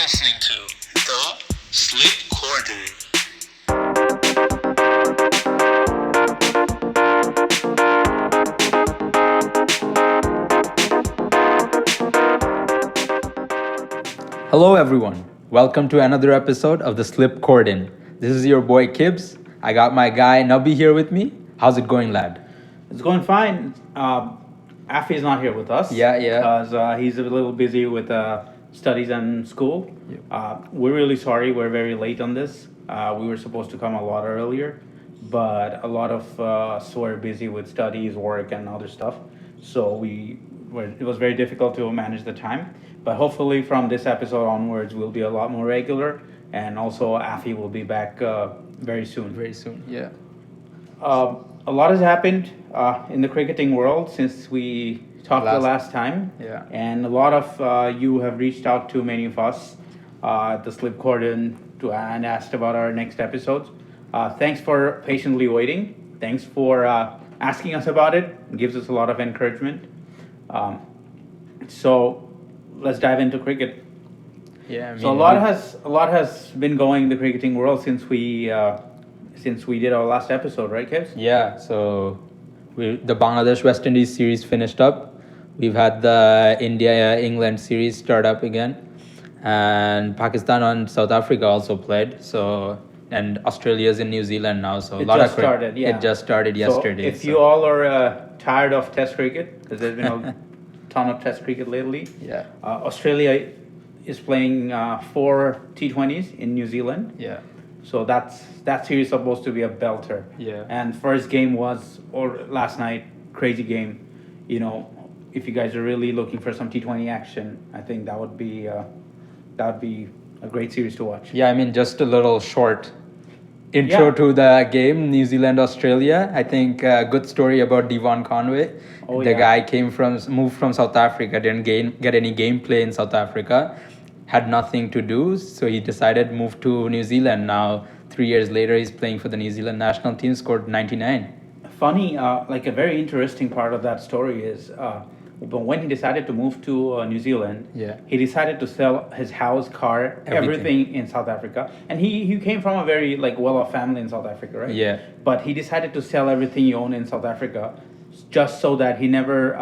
listening to The Slip Cordon. Hello, everyone. Welcome to another episode of the Slip Cordon. This is your boy Kibbs. I got my guy Nubby here with me. How's it going, lad? It's going fine. Afi is not here with us. Yeah. Because he's a little busy with studies and school. Yep. We're really sorry. We're very late on this. We were supposed to come a lot earlier, but a lot of us were busy with studies, work, and other stuff. So it was very difficult to manage the time. But hopefully, from this episode onwards, we'll be a lot more regular, and also Afi will be back very soon. Very soon, yeah. A lot has happened in the cricketing world since we talked the last time. Yeah. And a lot of you have reached out to many of us at the Slip Cordon and asked about our next episodes. Thanks for patiently waiting. Thanks for asking us about it. It gives us a lot of encouragement. So let's dive into cricket. Yeah. So a lot has been going in the cricketing world since we did our last episode, right, Kevs? Yeah. So the Bangladesh West Indies series finished up. We've had the India England series start up again, and Pakistan and South Africa also played. So and Australia's in New Zealand now. So It just started yesterday. So if you all are tired of Test cricket, because there's been a ton of Test cricket lately. Yeah. Australia is playing 4 T20s in New Zealand. Yeah. So that series is supposed to be a belter. Yeah. And first game was last night, crazy game. You know, if you guys are really looking for some T20 action, I think that would be a great series to watch. Yeah, I mean, just a little short intro to the game, New Zealand Australia. I think a good story about Devon Conway. The guy moved from South Africa, didn't get any gameplay in South Africa, had nothing to do, so he decided to move to New Zealand. Now 3 years later, he's playing for the New Zealand national team, scored 99. Funny, like a very interesting part of that story is when he decided to move to New Zealand, he decided to sell his house, car, everything in South Africa. And he came from a very well-off family in South Africa, right? Yeah. But he decided to sell everything he owned in South Africa just so that he never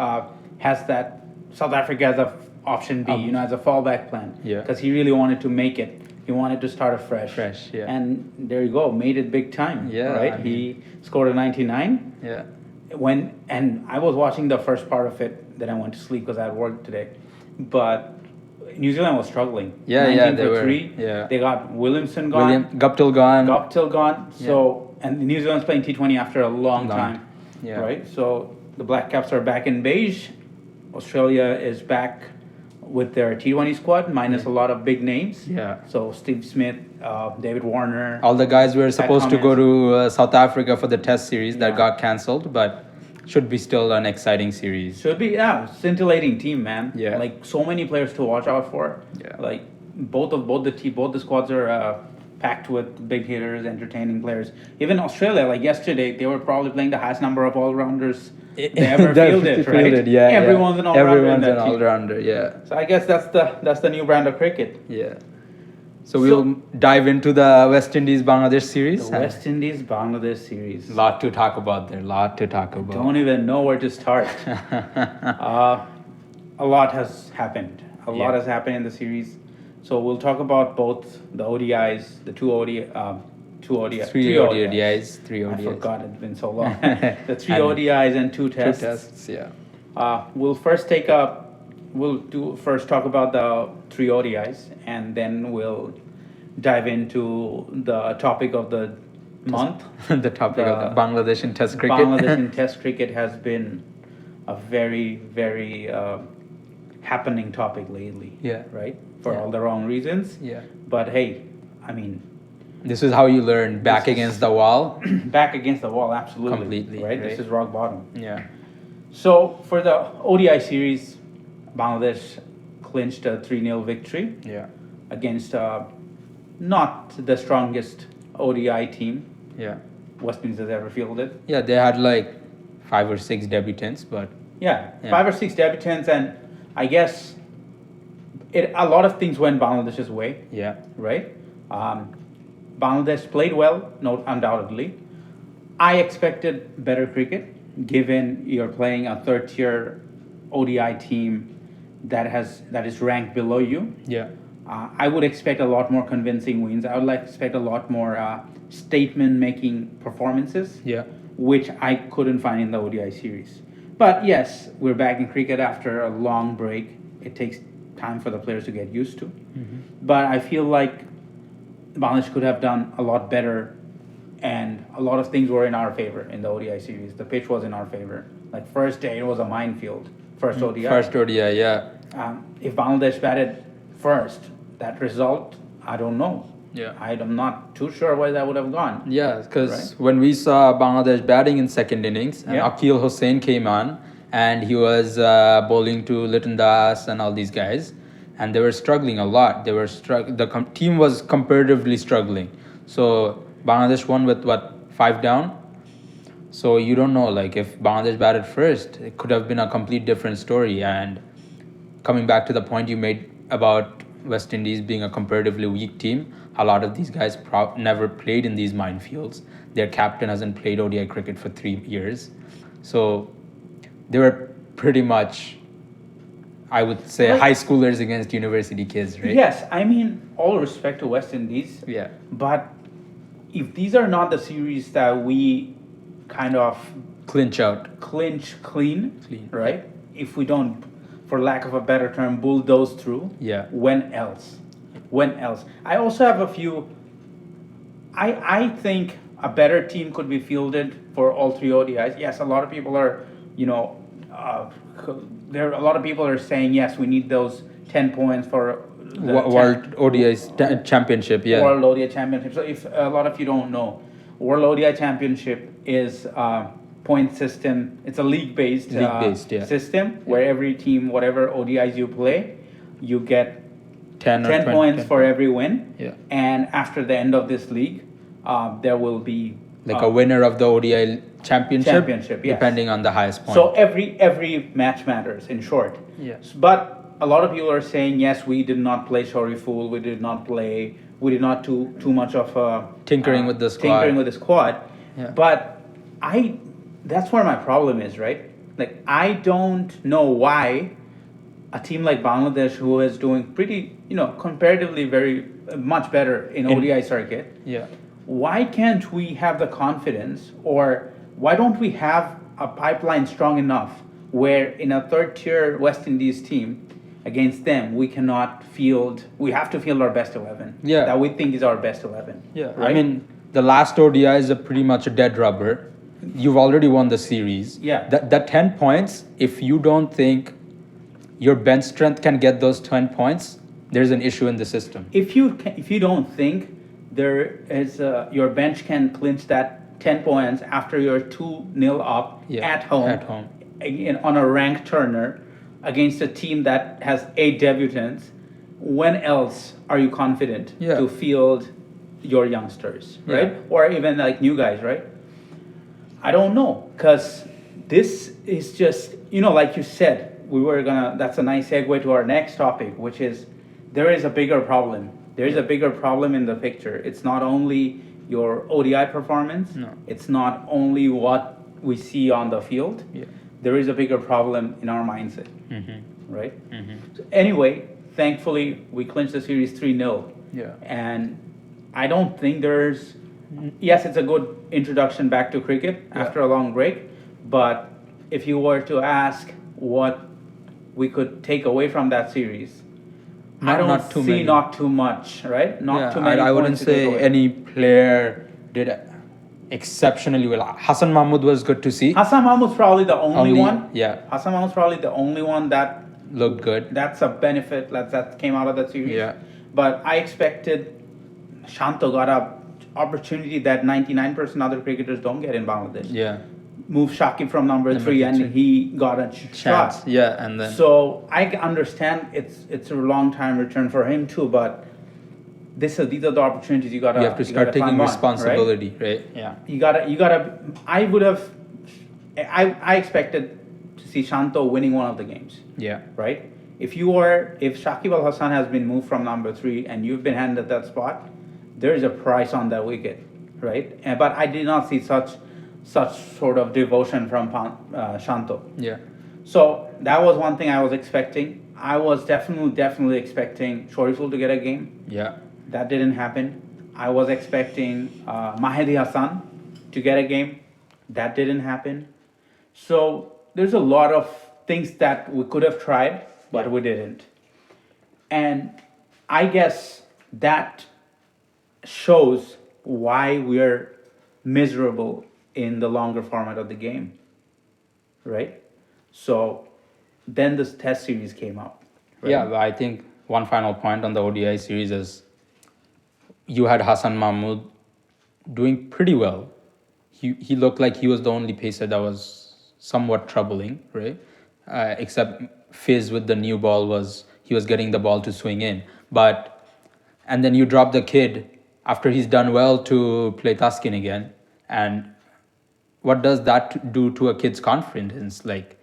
has that South Africa as a option B, as a fallback plan. Yeah. Because he really wanted to make it. He wanted to start afresh. Yeah. And there you go, made it big time. Yeah. Right? He scored a 99. Yeah. And I was watching the first part of it, then I went to sleep because I had work today. But New Zealand was struggling. Yeah, 19 they for were. 3. Yeah. They got Williamson gone. Guptill gone. gone. So and New Zealand's playing T20 after a long time. Yeah. Right? So the Black Caps are back in beige. Australia is back with their T20 squad, minus a lot of big names. Yeah. So Steve Smith, David Warner. All the guys were supposed to go to South Africa for the Test series that got cancelled, but should be still an exciting series. Should be, scintillating team, man. Yeah. Like so many players to watch out for. Yeah. Like both the squads are packed with big hitters, entertaining players. Even Australia, like yesterday, they were probably playing the highest number of all-rounders they ever fielded, right? Yeah, Everyone's an all-rounder. Everyone's an all-rounder, yeah. So I guess that's the new brand of cricket. Yeah. So we'll dive into the West Indies Bangladesh series. The West Indies Bangladesh series. Lot to talk about there. Don't even know where to start. A lot has happened. A lot has happened in the series. So we'll talk about both the ODIs, the three ODIs. I forgot, it's been so long. The three ODIs and two tests. 2 tests, yeah. We'll first talk about the three ODIs, and then we'll dive into the topic of the month. The topic of the Bangladesh in Test cricket. Bangladesh in Test cricket has been a very, very happening topic lately. Yeah. Right? For all the wrong reasons. Yeah. But hey, I mean, this is how you learn, against the wall. Back against the wall, absolutely. Completely. Right? This is rock bottom. Yeah. So for the ODI series, Bangladesh clinched a 3-0 victory against not the strongest ODI team West Indies has ever fielded. Yeah, they had like 5 or 6 debutants, but... Yeah, 5 or 6 debutants, and I guess a lot of things went Bangladesh's way, Yeah. right? Bangladesh played well, no, undoubtedly. I expected better cricket, given you're playing a third-tier ODI team that is ranked below you. Yeah. I would expect a lot more convincing wins. I would like expect a lot more statement-making performances, Yeah. which I couldn't find in the ODI series. But yes, we're back in cricket after a long break. It takes time for the players to get used to. But I feel like Bangladesh could have done a lot better, and a lot of things were in our favor in the ODI series. The pitch was in our favor. Like first day, it was a minefield. First ODI. First ODI, yeah. If Bangladesh batted first, that result, I don't know. Yeah. I'm not too sure where that would have gone. Yeah, because Right. when we saw Bangladesh batting in second innings, and Yeah. Akil Hussain came on, and he was bowling to Liton Das and all these guys, and they were struggling a lot. They were team was comparatively struggling. So Bangladesh won with 5 down. So you don't know, like if Bangladesh batted first, it could have been a complete different story. And coming back to the point you made about West Indies being a comparatively weak team, a lot of these guys never played in these minefields. Their captain hasn't played ODI cricket for 3 years. So they were pretty much, I would say, Right. high schoolers against university kids, right? Yes, I mean, all respect to West Indies. Yeah. But if these are not the series that we kind of Clinch out. clinch clean, Clean. right? If we don't, for lack of a better term, bulldoze through, Yeah. when else? When else? I also have a few. I think a better team could be fielded for all 3 ODIs. Yes, a lot of people are, there a lot of people are saying yes, we need those 10 points for the World ODI Championship, yeah. World ODI Championship. So if a lot of you don't know, World ODI Championship is a point system. It's a league-based, League-based, yeah. system where every team, whatever ODIs you play, you get 10 or 10 20, points 10 for every win. Yeah. And after the end of this league, there will be Like a winner of the ODI championship, yes. depending on the highest point. So every match matters, in short. Yes. But a lot of people are saying, yes, we did not play Shoriful, we did not do too much of Tinkering with the squad. Tinkering with the squad. Yeah. But that's where my problem is, right? Like, I don't know why a team like Bangladesh, who is doing pretty, comparatively very much better in ODI circuit, Yeah. why can't we have the confidence, or why don't we have a pipeline strong enough where in a third tier West Indies team against them we have to field our best 11, Yeah. that we think is our best 11. Yeah. Right? I mean, the last ODI is pretty much a dead rubber. You've already won the series. Yeah. That 10 points, if you don't think your bench strength can get those 10 points, there's an issue in the system. if you don't think there is your bench can clinch that 10 points after you're 2-0 up Yeah, at home, at home. On a ranked turner against a team that has 8 debutants, when else are you confident Yeah. to field your youngsters, right? Yeah. Or even like new guys, right? I don't know, because this is just, like you said, that's a nice segue to our next topic, which is there is a bigger problem. There is a bigger problem in the picture. It's not only your ODI performance. No. It's not only what we see on the field. Yeah. There is a bigger problem in our mindset, Mm-hmm. right? Mm-hmm. So anyway, thankfully, we clinched the series 3-0. Yeah. And I don't think yes, it's a good introduction back to cricket Yeah. after a long break. But if you were to ask what we could take away from that series, I don't Not too see many. not too much, right? Not Yeah, too many. I wouldn't points to take say away. any player did exceptionally well. Hassan Mahmood was good to see. Hassan Mahmood's probably the only one. Yeah, Hassan Mahmood's probably the only one that looked good. that's a benefit that came out of that series. Yeah. But I expected Shanto got a opportunity that 99% other cricketers don't get in Bangladesh. Yeah, Move Shakib from number 3 and three. he got a chance. shot. Yeah, and then So I understand it's a long time return for him too, but these are the opportunities you gotta you have to start taking climb on, responsibility, right? Yeah. Right? You gotta. I expected to see Shanto winning one of the games, Yeah. right? if Shakib Al Hassan has been moved from number 3 and you've been handed that spot, there is a price on that wicket, right? But I did not see such sort of devotion from Shanto. Yeah. So that was one thing I was expecting. I was definitely expecting Shoriful to get a game. Yeah. That didn't happen. I was expecting Mahdi Hassan to get a game. That didn't happen. So there's a lot of things that we could have tried, but we didn't. And I guess that shows why we're miserable in the longer format of the game, right? So then this test series came up. Right? Yeah, but I think one final point on the ODI series is you had Hassan Mahmood doing pretty well. He looked like he was the only pacer that was somewhat troubling, right? Except Fizz with the new ball he was getting the ball to swing in. And then you drop the kid after he's done well to play Taskin again. And what does that do to a kid's confidence? Like,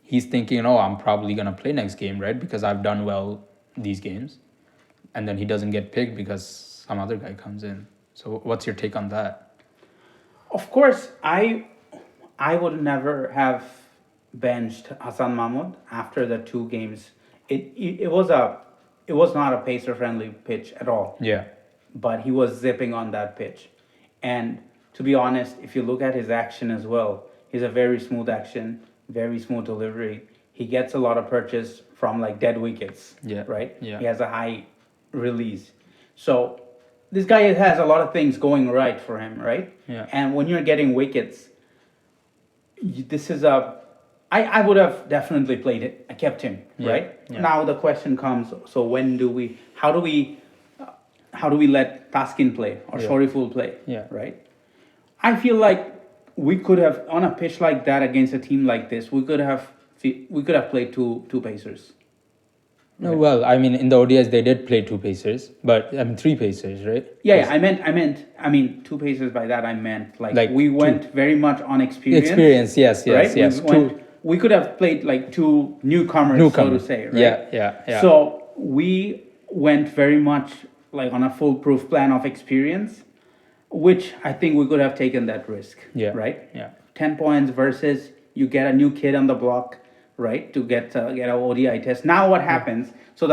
he's thinking, oh, I'm probably going to play next game, right? Because I've done well these games. And then he doesn't get picked because some other guy comes in. So what's your take on that? Of course, I would never have benched Hassan Mahmood after the 2 games. It was not a pacer friendly pitch at all. Yeah. But he was zipping on that pitch. And to be honest, if you look at his action as well, he's a very smooth action, very smooth delivery. He gets a lot of purchase from like dead wickets. Yeah. Right? Yeah. He has a high release. So this guy has a lot of things going right for him, right? Yeah. And when you're getting wickets, this is I would have definitely played it. I kept him, right? Yeah. Now the question comes, so how do we let Taskin play or Shoriful play? Yeah. Right? I feel like we could have, on a pitch like that against a team like this, we could have played two pacers. No, well, I mean, in the ODIs they did play 2 pacers, but 3 pacers, right? Yeah, I meant 2 pacers. By that I meant like we went very much on experience. Experience, yes, right? We could have played like 2 newcomers, so to say, right? Yeah. So we went very much like on a foolproof plan of experience, which I think we could have taken that risk. Yeah. Right. Yeah. 10 points versus you get a new kid on the block, right? To get an ODI test. Now what happens? So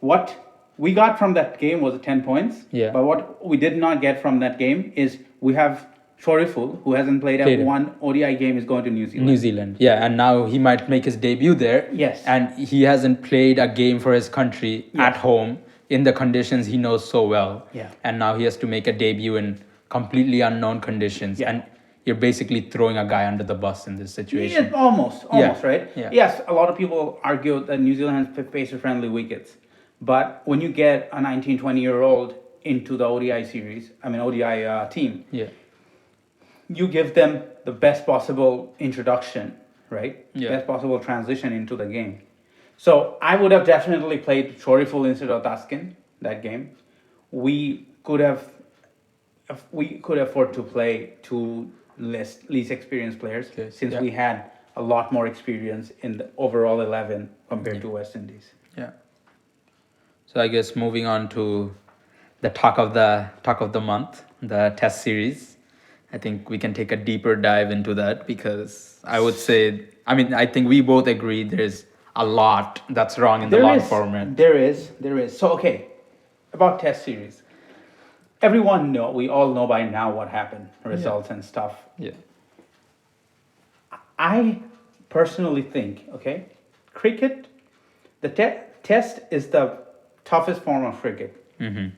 what we got from that game was 10 points. Yeah. But what we did not get from that game is we have Shoriful, who hasn't played one ODI game, is going to New Zealand. Yeah, and now he might make his debut there. Yes. And he hasn't played a game for his country at home in the conditions he knows so well. Yeah. And now he has to make a debut in completely unknown conditions. Yeah. And you're basically throwing a guy under the bus in this situation. Yeah, almost, right? Yeah. Yes, a lot of people argue that New Zealand has pacer-friendly wickets. But when you get a 19, 20-year-old into the ODI team, you give them the best possible introduction, right? Yeah. Best possible transition into the game. So I would have definitely played Shoriful instead of Taskin that game. We could afford to play 2 least experienced players since we had a lot more experience in the overall 11 compared to West Indies. Yeah. So I guess moving on to the talk of the month, the test series. I think we can take a deeper dive into that because I think we both agree there's a lot that's wrong in the long format. There is. So, okay, about test series. We all know by now what happened, results and stuff. Yeah. I personally think, cricket, the test is the toughest form of cricket. Mm-hmm.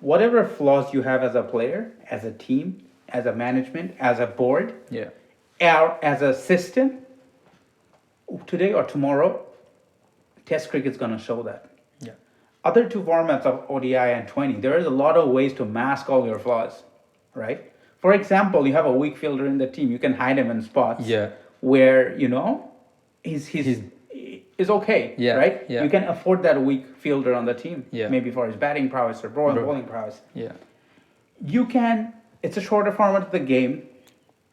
Whatever flaws you have as a player, as a team, as a management, as a board, or as a system, today or tomorrow, test cricket's going to show that. Yeah. Other 2 formats of ODI and 20, there is a lot of ways to mask all your flaws, right? For example, you have a weak fielder in the team, you can hide him in spots where, he's okay, right? Yeah. You can afford that weak fielder on the team, Yeah. maybe for his batting prowess or bowling prowess. Yeah. It's a shorter format of the game.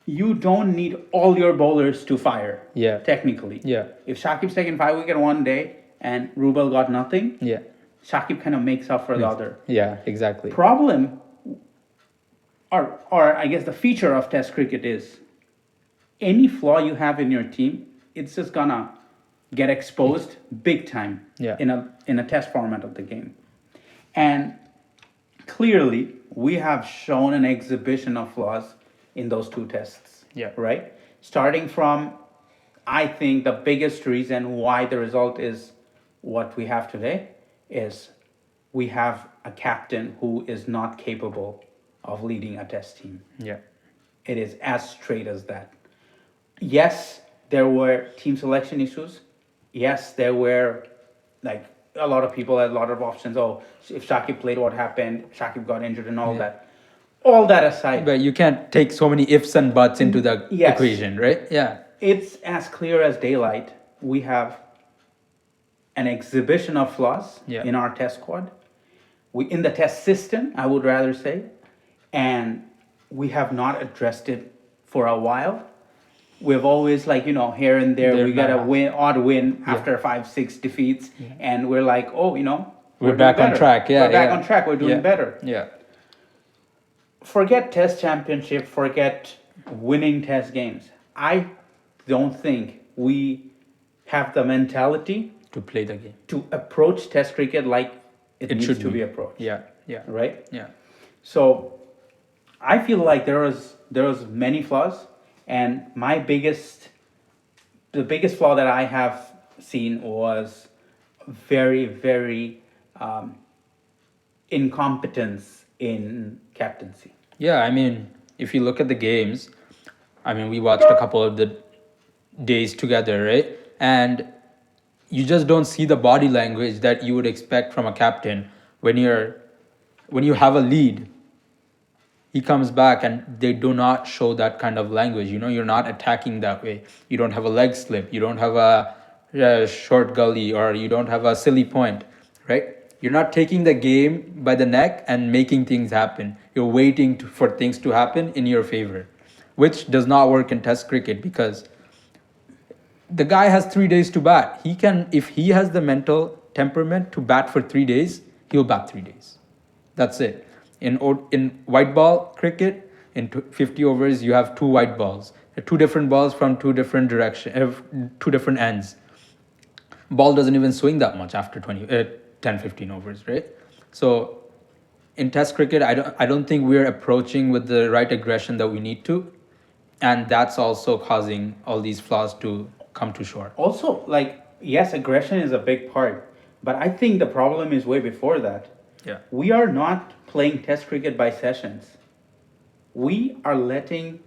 you don't need all your bowlers to fire. Yeah. Technically. Yeah. If Shakib's taken 5 wicket one day and Rubal got nothing, Yeah. Shakib kind of makes up for the other. Yeah, exactly. Problem, or I guess the feature of Test cricket is any flaw you have in your team, it's just gonna get exposed big time Yeah. in a test format of the game. And clearly, we have shown an exhibition of flaws in those two tests. Yeah. Right? Starting from, I think the biggest reason why the result is what we have today is we have a captain who is not capable of leading a test team. Yeah. It is as straight as that. Yes, there were team selection issues. Yes, there were like a lot of people had a lot of options. Oh, if Shakib played, what happened? Shakib got injured and all that. All that aside, But you can't take so many ifs and buts into the Yes. equation, right? Yeah. it's as clear as daylight. We have an exhibition of flaws Yeah. in our test squad. We in the test system, I would rather say, and we have not addressed it for a while. We've always here and there we got a odd win after 5-6 defeats, and we're like, oh, We're doing back on better. track. Yeah, we're back yeah. on track. We're doing Yeah. better. Yeah. Forget test championship, forget winning test games. I don't think we have the mentality To play the game. to approach test cricket like it needs should to be approached. Yeah. Yeah. Right? Yeah. So I feel like there was many flaws, and the biggest flaw that I have seen was very, very incompetence in captaincy. Yeah, I mean, if you look at the games, I mean, we watched a couple of the days together, right? And you just don't see the body language that you would expect from a captain when you have a lead. He comes back and they do not show that kind of language. You're not attacking that way. You don't have a leg slip. You don't have a short gully, or you don't have a silly point, right? You're not taking the game by the neck and making things happen. You're waiting for things to happen in your favor, which does not work in Test cricket because the guy has 3 days to bat. If he has the mental temperament to bat for 3 days, he'll bat 3 days. That's it. In white ball cricket, in 50 overs, you have two white balls, two different balls from two different two different ends. Ball doesn't even swing that much after 10, 15 overs, right? So in Test cricket, I don't think we're approaching with the right aggression that we need to, and that's also causing all these flaws to come to shore. Also, yes, aggression is a big part, but I think the problem is way before that. Yeah. We are not playing test cricket by sessions. We are letting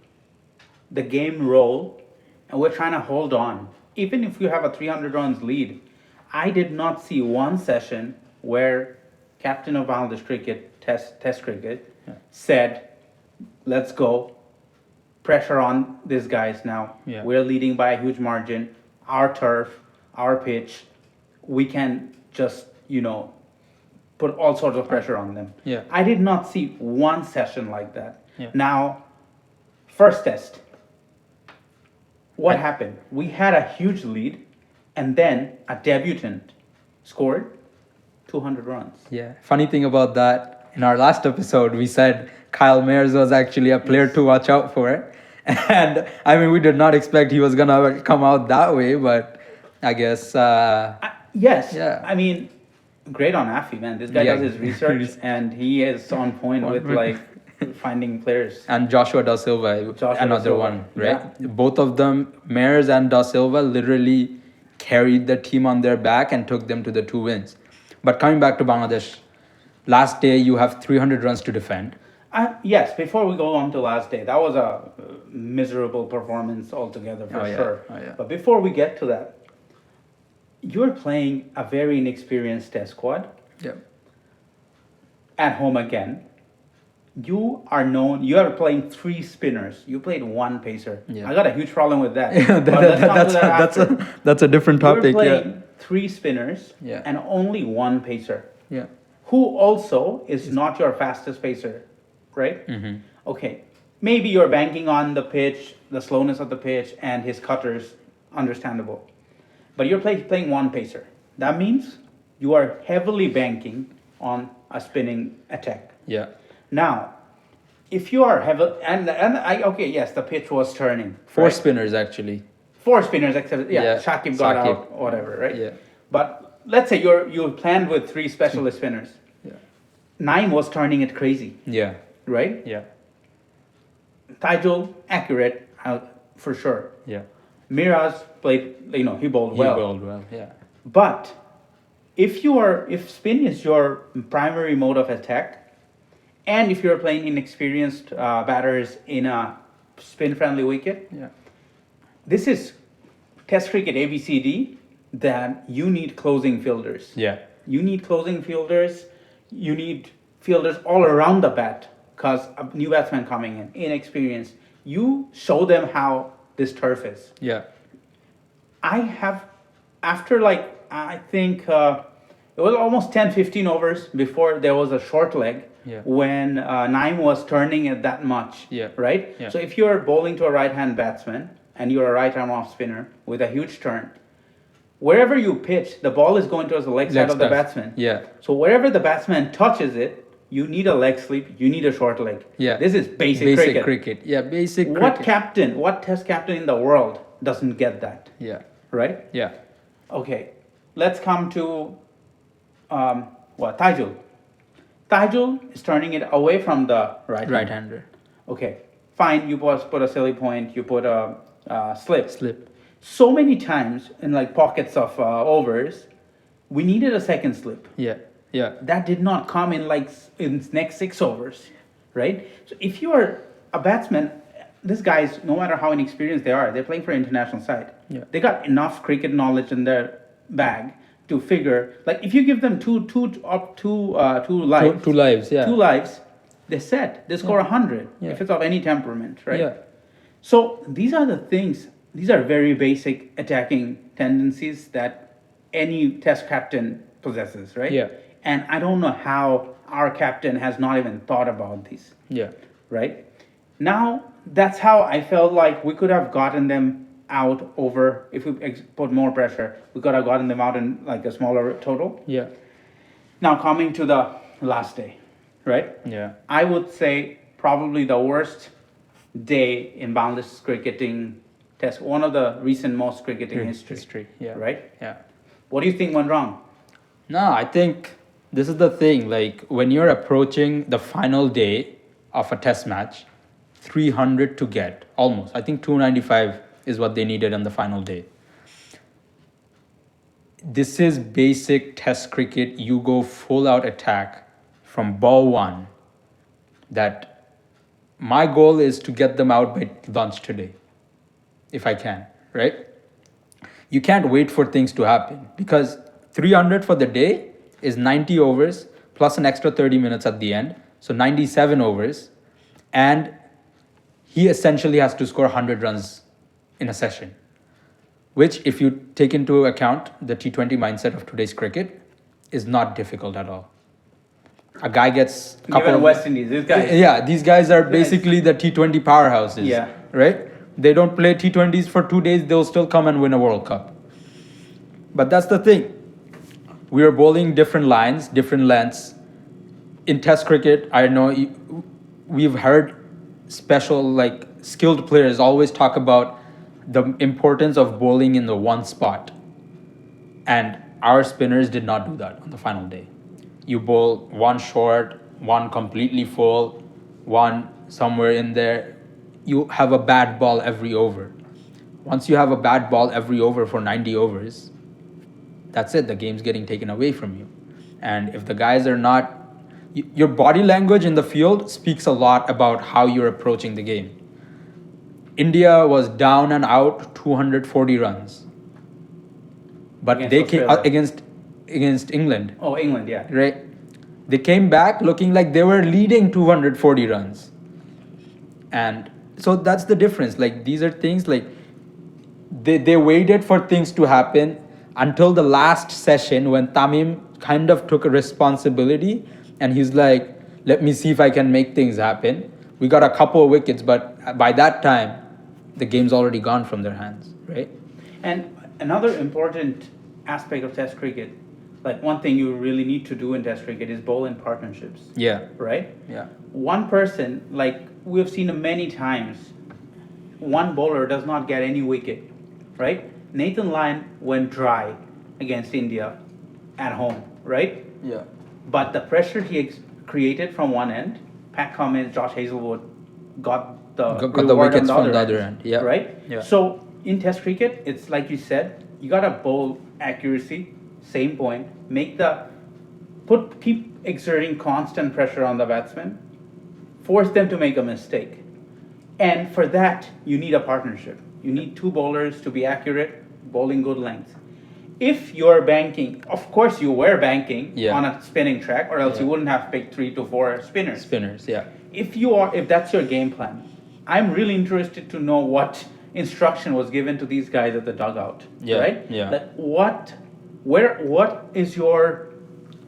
the game roll, and we're trying to hold on. Even if you have a 300 runs lead, I did not see one session where captain of Bangladesh cricket, test cricket, said, let's go, pressure on these guys now. Yeah. We're leading by a huge margin. Our turf, our pitch, we can just, put all sorts of pressure on them. Yeah. I did not see one session like that. Yeah. Now, first test, what happened? We had a huge lead, and then a debutant scored 200 runs. Yeah. Funny thing about that, in our last episode, we said Kyle Mayers was actually a player to watch out for. And I mean, we did not expect he was going to come out that way, but I guess. Yes. Yeah. I mean, great on Afi, man. This guy Yeah. does his research, and he is on point with finding players. And Joshua Da Silva, another Silva, one, right? Both of them, Mayers and Da Silva, literally carried the team on their back and took them to the 2 wins. But coming back to Bangladesh, last day you have 300 runs to defend. Yes, before we go on to last day, that was a miserable performance altogether for sure. Oh, yeah. But before we get to that, you're playing a very inexperienced test squad Yeah. at home again. You are playing 3 spinners. You played 1 pacer. Yeah. I got a huge problem with that. But let's come to that after. That's a different topic. You're playing 3 spinners Yeah. and only 1 pacer, Yeah. who also is not your fastest pacer, right? Mm-hmm. Okay, maybe you're banking on the pitch, the slowness of the pitch, and his cutters, understandable. But you're playing one pacer. That means you are heavily banking on a spinning attack. Yeah. Now, if you are heavy, and I okay, yes, the pitch was turning. Four right? spinners actually. Four spinners, except Yeah, Shakib got Shakib. out, whatever, right? Yeah. But let's say you planned with three specialist spinners. Yeah. Naim was turning it crazy, Yeah. right? Yeah. Taijul accurate, for sure. Yeah. Miraz played, he bowled well. He bowled well. Yeah. But if spin is your primary mode of attack, and if you're playing inexperienced batters in a spin-friendly wicket, Yeah. this is Test cricket ABCD that you need closing fielders. Yeah. You need closing fielders. You need fielders all around the bat because a new batsman coming in, inexperienced. You show them how this turf is. Yeah. I have, after I think it was almost 10-15 overs before there was a short leg Yeah. when Naim was turning it that much. Yeah. Right? Yeah. So if you're bowling to a right-hand batsman and you're a right-arm off spinner with a huge turn, wherever you pitch, the ball is going towards the leg side of the batsman. Yeah. So wherever the batsman touches it, you need a leg sweep, you need a short leg. Yeah. This is basic cricket. Yeah, basic What cricket. what test captain in the world doesn't get that? Yeah. Right? Yeah. Okay. Let's come to Taijul. Taijul is turning it away from the Right-hander. Okay. Fine, you put a silly point, you put a slip. Slip. So many times in pockets of overs, we needed a second slip. Yeah. Yeah. That did not come in in next 6 overs, right? So if you are a batsman, these guys, no matter how inexperienced they are, they're playing for an international side. Yeah. They got enough cricket knowledge in their bag to figure, if you give them two lives, Two lives. Yeah. 2 lives, they're set. They score 100 Yeah. if it's of any temperament, right? Yeah. So these are the things. These are very basic attacking tendencies that any test captain possesses, right? Yeah. And I don't know how our captain has not even thought about these, Yeah. right? Now, that's how I felt like we could have gotten them out over, if we put more pressure, we could have gotten them out in a smaller total. Yeah. Now, coming to the last day, right? Yeah. I would say probably the worst day in boundless cricketing test, one of the recent most cricketing history. Yeah. Right? Yeah. What do you think went wrong? No, I think this is the thing. When you're approaching the final day of a test match, 300 to get almost. I think 295 is what they needed on the final day. This is basic test cricket. You go full out attack from ball one. That my goal is to get them out by lunch today, if I can, right? You can't wait for things to happen because 300 for the day is 90 overs plus an extra 30 minutes at the end. So 97 overs. And he essentially has to score 100 runs in a session, which, if you take into account the T20 mindset of today's cricket, is not difficult at all. A guy gets a couple Even of West Indies, these guys. Yeah, these guys are basically the T20 powerhouses. Yeah. Right? They don't play T20s for 2 days, they'll still come and win a World Cup. But that's the thing. We are bowling different lines, different lengths. In Test cricket, I know we've heard skilled players always talk about the importance of bowling in the one spot. And our spinners did not do that on the final day. You bowl one short, one completely full, one somewhere in there. You have a bad ball every over. Once you have a bad ball every over for 90 overs, that's it. The game's getting taken away from you. And if the guys are not... Your body language in the field speaks a lot about how you're approaching the game. India was down and out 240 runs. But they came against England. Oh, England, yeah. Right? They came back looking like they were leading 240 runs. And so that's the difference. These are things they waited for things to happen until the last session when Tamim kind of took a responsibility and he's like, let me see if I can make things happen. We got a couple of wickets, but by that time, the game's already gone from their hands, right? And another important aspect of Test cricket, like one thing you really need to do in Test cricket is bowl in partnerships. Yeah. Right? Yeah. One person, like we've seen many times, one bowler does not get any wicket, right? Nathan Lyon went dry against India at home, right? Yeah. But the pressure he created from one end, Pat Cummins, Josh Hazelwood got the Got the reward wickets on from the other end. Yeah. right? Yeah. So in Test cricket, it's like you said, you gotta bowl accuracy, same point, keep exerting constant pressure on the batsman, force them to make a mistake. And for that, you need a partnership. You need two bowlers to be accurate, bowling good length. If you're banking, of course you were banking Yeah. on a spinning track, or else you wouldn't have picked 3 to 4 spinners. Spinners, yeah. If that's your game plan, I'm really interested to know what instruction was given to these guys at the dugout. Yeah, Right? yeah. Like what is your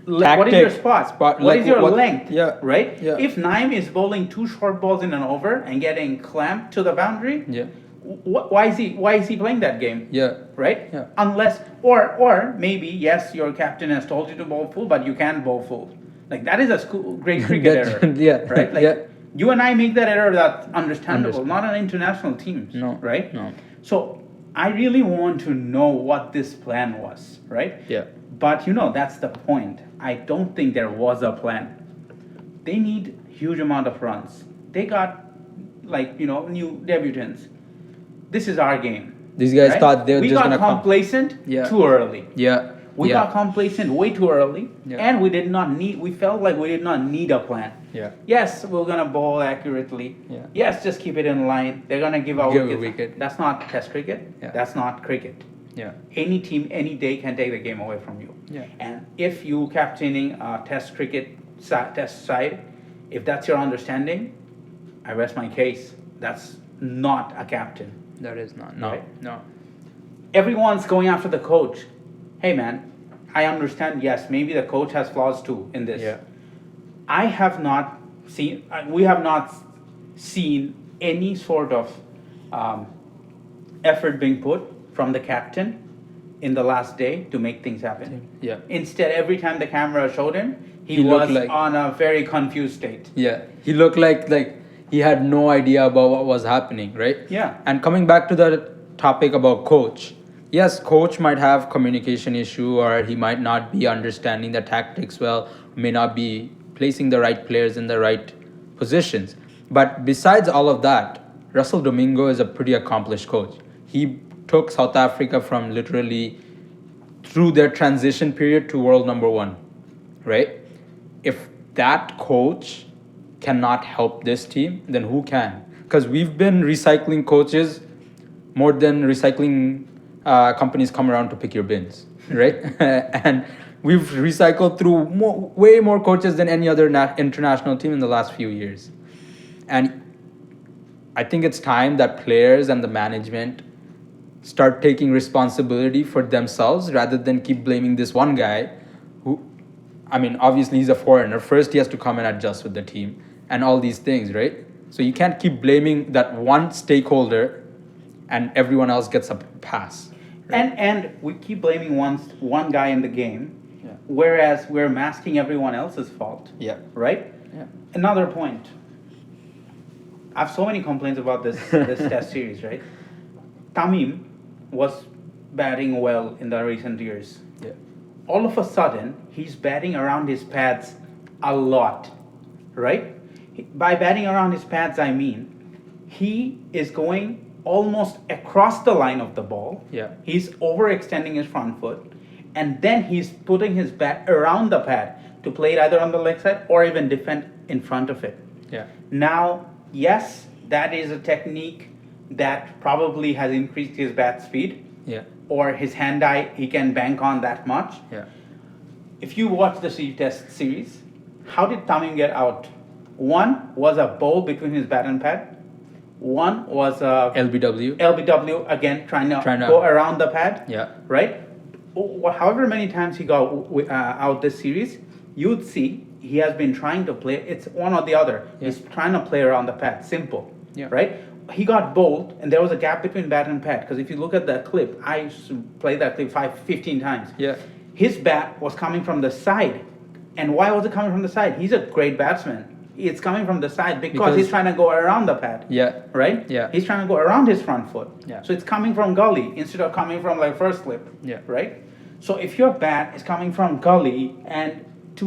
what is your spot? What like is your what- length? yeah, Right? yeah. If Naim is bowling 2 short balls in an over and getting clamped to the boundary, Yeah. why is he playing that game? Yeah. Right? Yeah. Unless or maybe yes, your captain has told you to bowl full, but you can't bowl full. Like that is a great cricket That- error. yeah, Right? Like yeah. you and I make that error, that's understandable. Not an international team. No, Right? no. So I really want to know what this plan was, right? Yeah. But that's the point. I don't think there was a plan. They need huge amount of runs. They got new debutants. This is our game. These guys right? thought they were just gonna We got complacent Yeah. too early. Yeah. We yeah. got complacent way too early, Yeah. and we felt like we did not need a plan. Yeah. Yes, we're gonna bowl accurately. Yeah. Yes, just keep it in line. They're gonna give a Give a wicket. wicket. That's not Test cricket. Yeah. That's not cricket. Yeah. Any team, any day can take the game away from you. Yeah. And if you captaining a Test cricket test side, if that's your understanding, I rest my case. That's not a captain. That is not. No. Right. No. Everyone's going after the coach. Hey man, I understand. Yes, maybe the coach has flaws too in this. Yeah. I have not seen. We have not seen any sort of effort being put from the captain in the last day to make things happen. Yeah. Instead, every time the camera showed him, he looked was like- on a very confused state. Yeah. He looked like he had no idea about what was happening, right? Yeah. And coming back to the topic about coach. Yes, coach might have communication issue, or he might not be understanding the tactics well, may not be placing the right players in the right positions. But besides all of that, Russell Domingo is a pretty accomplished coach. He took South Africa from literally through their transition period to world number 1, right? If that coach cannot help this team, then who can? Because we've been recycling coaches more than recycling companies come around to pick your bins, right? And we've recycled through way more coaches than any other international team in the last few years. And I think it's time that players and the management start taking responsibility for themselves rather than keep blaming this one guy who, I mean, obviously he's a foreigner. First, he has to come and adjust with the team and all these things, right? So you can't keep blaming that one stakeholder and everyone else gets a pass. Right? And we keep blaming one guy in the game, Yeah. whereas we're masking everyone else's fault. Yeah. Right? Yeah. Another point. I have so many complaints about this test series, right? Tamim was batting well in the recent years. Yeah. All of a sudden, he's batting around his pads a lot, right? By batting around his pads, I mean he is going almost across the line of the ball. Yeah. He's overextending his front foot, and then he's putting his bat around the pad to play it either on the leg side or even defend in front of it. Yeah. Now, yes, that is a technique that probably has increased his bat speed, Yeah. or his hand-eye, he can bank on that much. Yeah. If you watch the test series, how did Tamim get out? One was a bowl between his bat and pad. One was a LBW. LBW, again, trying to Trying to- go around the pad. Yeah. Right? However many times he got out this series, you'd see he has been trying to play. It's one or the other. Yeah. He's trying to play around the pad. Simple. Yeah. Right. He got bowled, and there was a gap between bat and pad. Because if you look at that clip, I used to play that clip 15 times. Yeah. His bat was coming from the side, and why was it coming from the side? He's a great batsman. It's coming from the side because he's trying to go around the pad. Yeah. Right? Yeah. He's trying to go around his front foot. Yeah. So it's coming from gully instead of coming from like first slip. Yeah. Right? So if your bat is coming from gully and to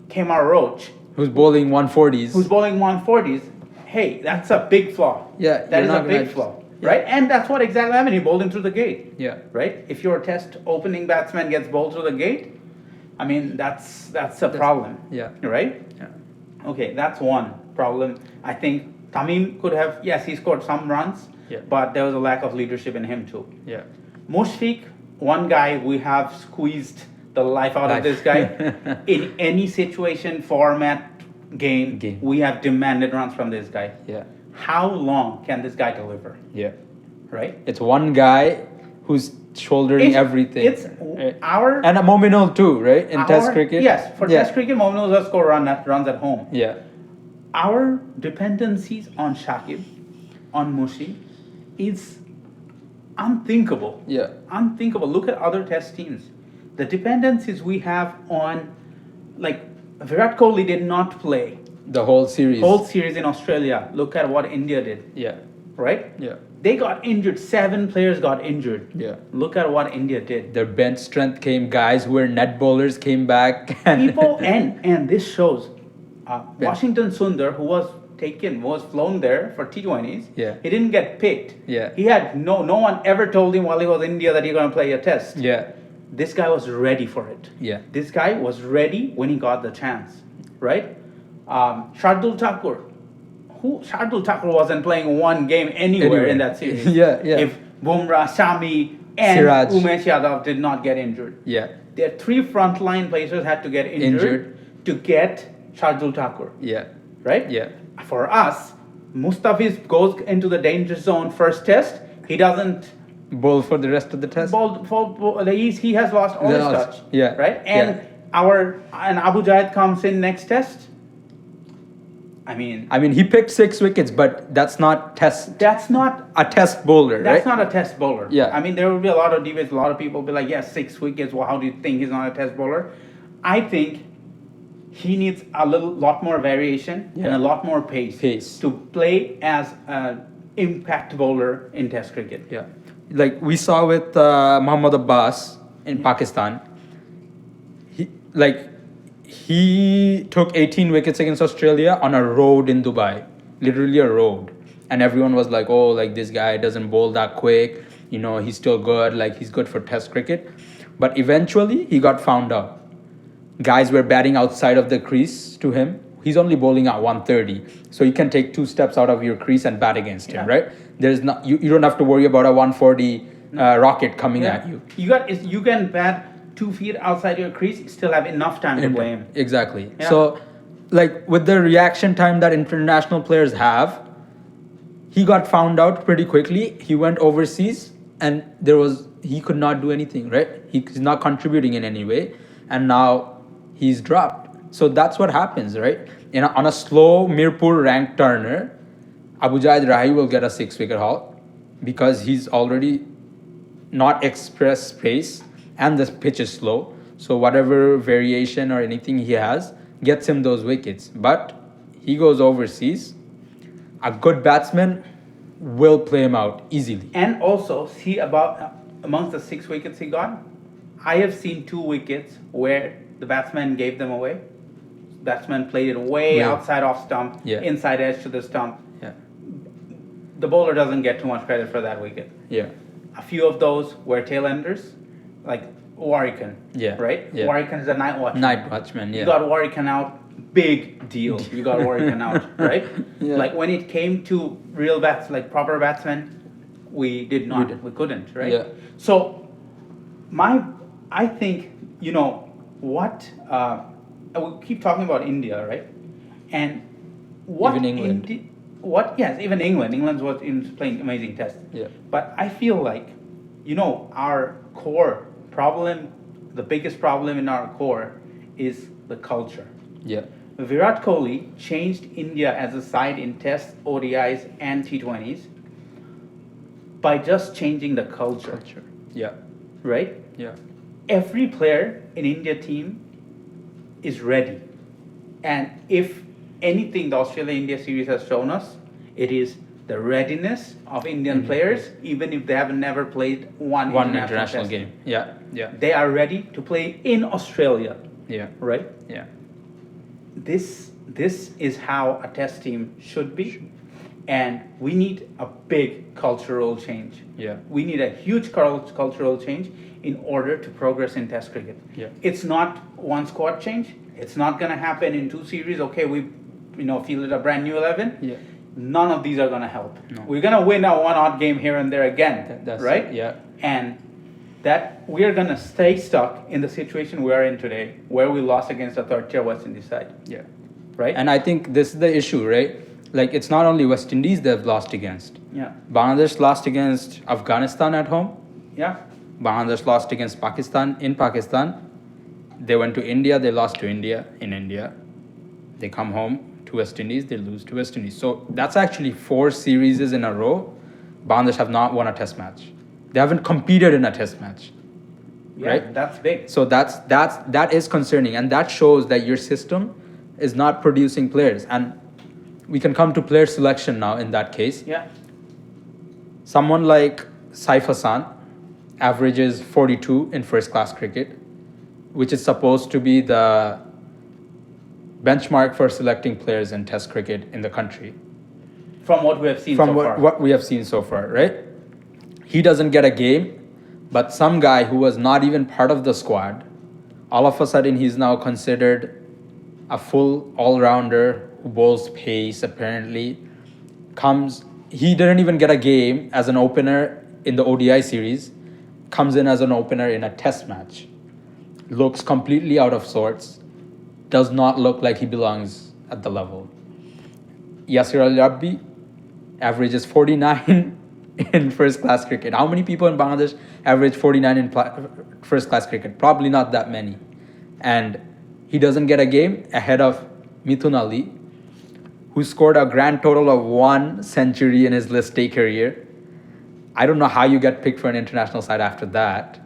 Kemar Roach, Who's bowling 140s? who's bowling 140s, hey, that's a big flaw. Yeah, That you're is a not big gonna- flaw. Yeah. Right? And that's what exactly happened. He bowled him through the gate. Yeah. Right? If your test opening batsman gets bowled through the gate, I mean that's a problem. Yeah. Right? Yeah. Okay, that's one problem. I think Tamim could have, yes, he scored some runs, Yeah. but there was a lack of leadership in him too. Yeah. Mushfiq, one guy we have squeezed the life out of this guy. In any situation, format, game, we have demanded runs from this guy. Yeah. How long can this guy deliver? Yeah. Right? It's one guy who's shouldering everything. It's right? our And a Mominul too, right? In Test our- cricket. Yes, for Yeah. Test cricket, Mominul does score runs at home. Yeah. Our dependencies on Shakib, on Mushi, is unthinkable. Yeah. Unthinkable. Look at other test teams. The dependencies we have on, like, Virat Kohli did not play The whole series. whole series in Australia. Look at what India did, Yeah. right? Yeah. They got injured. 7 players got injured. Yeah. Look at what India did. Their bench strength came. Guys who were net bowlers came back. And People and this shows Washington Sundar, who was flown there for T20s. Yeah. He didn't get picked. Yeah. He had no one ever told him while he was in India that you're gonna play a test. Yeah. This guy was ready for it. Yeah. This guy was ready when he got the chance, right? Shardul Thakur. Shardul Thakur wasn't playing one game anywhere in that series. Yeah, yeah. If Bumrah, Shami, and Siraj. Umesh Yadav did not get injured. Yeah. Their 3 frontline players had to get injured to get Shardul Thakur, Yeah. right? Yeah. For us, Mustafiz goes into the danger zone first test. He doesn't Bowl for the rest of the test. he has lost all his Lost. touch. Yeah. Right? And Abu Jayed comes in next test. I mean, he picked 6 wickets, but that's not that's not a test bowler, that's right? not a test bowler. Yeah. I mean, there will be a lot of debates. A lot of people will be like, yes, 6 wickets. Well, how do you think he's not a test bowler? I think he needs a lot more variation and Yeah. a lot more pace to play as an impact bowler in test cricket. Yeah. Like we saw with Mohammad Abbas in Pakistan. He took 18 wickets against Australia on a road in Dubai, literally a road, and everyone was like, "Oh, like this guy doesn't bowl that quick. You know, he's still good. Like he's good for Test cricket." But eventually, he got found out. Guys were batting outside of the crease to him. He's only bowling at 130, so you can take 2 steps out of your crease and bat against him, right? There's not you don't have to worry about a 140 rocket coming at you. You can bat 2 feet outside your crease, you still have enough time to play him. Exactly. Yeah. So, like with the reaction time that international players have, he got found out pretty quickly. He went overseas, and he could not do anything. Right? He's not contributing in any way, and now he's dropped. So that's what happens, right? On a slow Mirpur ranked turner, Abu Jayed Rahi will get a 6-wicket haul because he's already not express pace and the pitch is slow. So whatever variation or anything he has gets him those wickets. But he goes overseas. A good batsman will play him out easily. And also, see about amongst the 6 wickets he got, I have seen 2 wickets where the batsman gave them away. Batsman played it way outside off stump, inside edge to the stump. Yeah. The bowler doesn't get too much credit for that wicket. Yeah. A few of those were tail enders, like Warrican. Yeah. Right? Yeah. Warrican is a night watchman. Night watchman, yeah. You got Warrican out, big deal. You got Warrican out, right? Yeah. Like when it came to real bats, like proper batsmen, we did not. We couldn't, right? Yeah. So I think, what we keep talking about India, right? And what Even England. Even England. England was playing amazing tests. Yeah. But I feel like, our core problem, the biggest problem in our core is the culture. Yeah. Virat Kohli changed India as a side in Tests, ODIs, and T20s by just changing the culture, Yeah. right? Yeah. Every player in India team is ready. And if anything the Australia-India series has shown us, it is the readiness of Indian players, even if they have never played one international test game. Yeah. Yeah. They are ready to play in Australia, Yeah. right? Yeah. This is how a test team should be, and we need a big cultural change. Yeah. We need a huge cultural change in order to progress in test cricket. Yeah. It's not one squad change. It's not going to happen in 2 series. Okay, we fielded a brand new 11. Yeah. None of these are going to help. No. We're going to win a one odd game here and there again, That's right? it, yeah. And that we are going to stay stuck in the situation we are in today, where we lost against a third-tier West Indies side. Yeah. Right? And I think this is the issue, right? Like, it's not only West Indies they've lost against. Yeah. Bangladesh lost against Afghanistan at home. Yeah. Bangladesh lost against Pakistan in Pakistan. They went to India, they lost to India in India. They come home to West Indies, they lose to West Indies. So that's actually 4 series in a row. Bangladesh have not won a test match. They haven't competed in a test match. Yeah, right? That's big. So that is concerning, and that shows that your system is not producing players. And we can come to player selection now in that case. Yeah. Someone like Saif Hassan averages 42 in first class cricket, which is supposed to be the benchmark for selecting players in test cricket in the country. From what we have seen From so far. what we have seen so far, right? He doesn't get a game, but some guy who was not even part of the squad, all of a sudden he's now considered a full all-rounder who bowls pace, apparently. He didn't even get a game as an opener in the ODI series, comes in as an opener in a test match. Looks completely out of sorts, does not look like he belongs at the level. Yasir Al-Rabbi averages 49 in first class cricket. How many people in Bangladesh average 49 in first class cricket? Probably not that many. And he doesn't get a game ahead of Mithun Ali, who scored a grand total of 1 century in his List A career. I don't know how you get picked for an international side after that.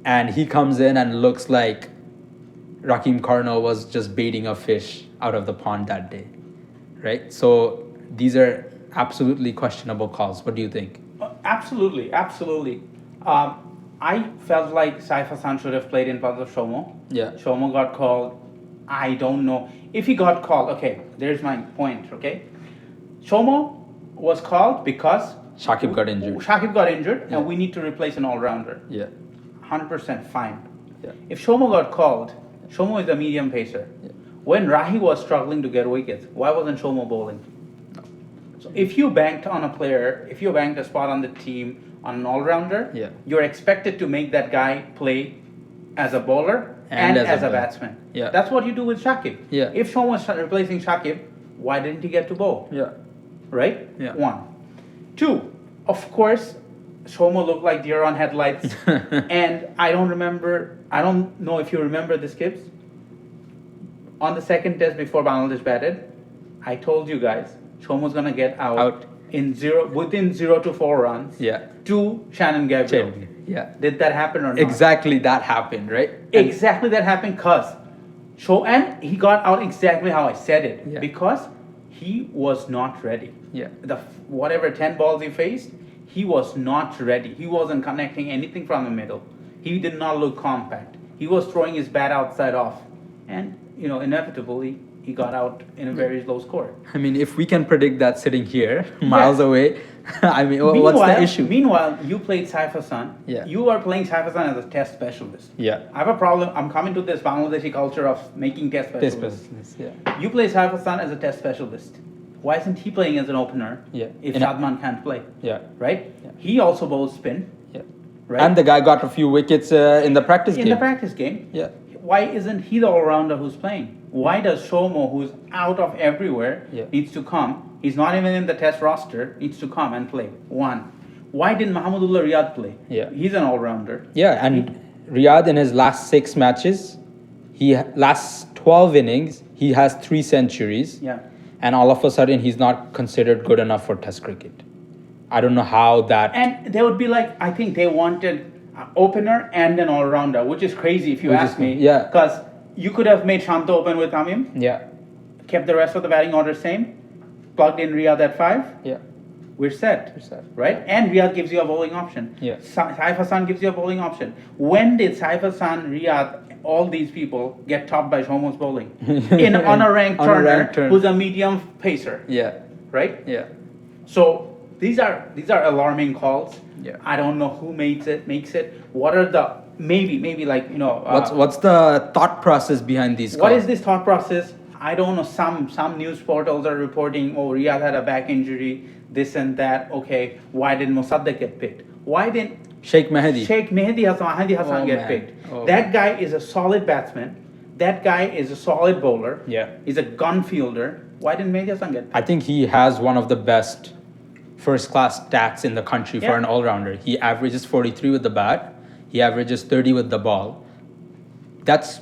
And he comes in and looks like Rakim Karno was just baiting a fish out of the pond that day, right? So these are absolutely questionable calls. What do you think? Absolutely. I felt like Saif Hassan should have played in place of Shomo. Yeah. Shomo got called. I don't know. If he got called, okay, there's my point, okay? Shomo was called because Shakib got injured. And we need to replace an all-rounder. Yeah. 100% fine. Yeah. If Shomo got called, Shomo is a medium pacer. Yeah. When Rahi was struggling to get wickets, why wasn't Shomo bowling? No. So if you banked on a player, if you banked a spot on the team on an all-rounder, Yeah. you're expected to make that guy play as a bowler and as a batsman. Yeah. That's what you do with Shakib. Yeah. If Shomo was replacing Shakib, why didn't he get to bowl? Yeah. Right? Yeah. 1. 2, of course, Shomo looked like deer on headlights. And I don't know if you remember this, Gibbs. On the second test before Bangladesh batted, I told you guys, Shomo's going to get out within 0 to 4 runs to Shannon Gabriel. Yeah. Did that happen or not? Exactly that happened, right? Exactly that happened and he got out exactly how I said it. Yeah. Because he was not ready. Yeah. Whatever 10 balls he faced, he was not ready. He wasn't connecting anything from the middle. He did not look compact. He was throwing his bat outside off. And, inevitably, he got out in a very low score. I mean, if we can predict that sitting here, miles away, I mean, what's the issue? Meanwhile, you played Saif Hassan. Yeah. You are playing Saif Hassan as a test specialist. Yeah. I have a problem. I'm coming to this Bangladeshi culture of making test specialists. Yeah. You play Saif Hassan as a test specialist. Why isn't he playing as an opener if Shadman can't play? Yeah. Right? Yeah. He also bowls spin. Yeah. Right? And the guy got a few wickets in the practice game. In the practice game. Yeah. Why isn't he the all-rounder who's playing? Why does Shomo, who's out of everywhere, needs to come? He's not even in the test roster, needs to come and play. 1. Why didn't Mahmudullah Riyad play? Yeah. He's an all-rounder. Yeah, and Riyad in his last 6 matches, last 12 innings, he has 3 centuries. Yeah. And all of a sudden, he's not considered good enough for Test cricket. I don't know how that. And they would be like, I think they wanted an opener and an all-rounder, which is crazy if you Which ask is- me. yeah. Because you could have made Shanta open with Tamim, Yeah. kept the rest of the batting order same, plugged in Riyadh at 5, Yeah. we're set. We're set. Right? And Riyadh gives you a bowling option. Yeah. Saif Hassan gives you a bowling option. When did Saif Hassan, Riyadh, all these people get topped by Shomo's bowling? On a ranked On a Turner, ranked Turner. who's a medium pacer. Yeah. Right? Yeah. So these are alarming calls. Yeah. I don't know who makes it. What are the maybe like What's the thought process behind these what calls? is this thought process? I don't know. Some news portals are reporting, oh, Riyadh had a back injury, this and that. Okay, why didn't Mosaddeq get picked? Why didn't Sheikh Mehdi. Sheikh Mehdi Hassan Oh, get man. picked? Oh, That guy is a solid batsman. That guy is a solid bowler. Yeah. He's a gun fielder. Why didn't Mehdi Hassan get picked? I think he has one of the best first class stats in the country for Yeah. an all rounder. He averages 43 with the bat, he averages 30 with the ball. That's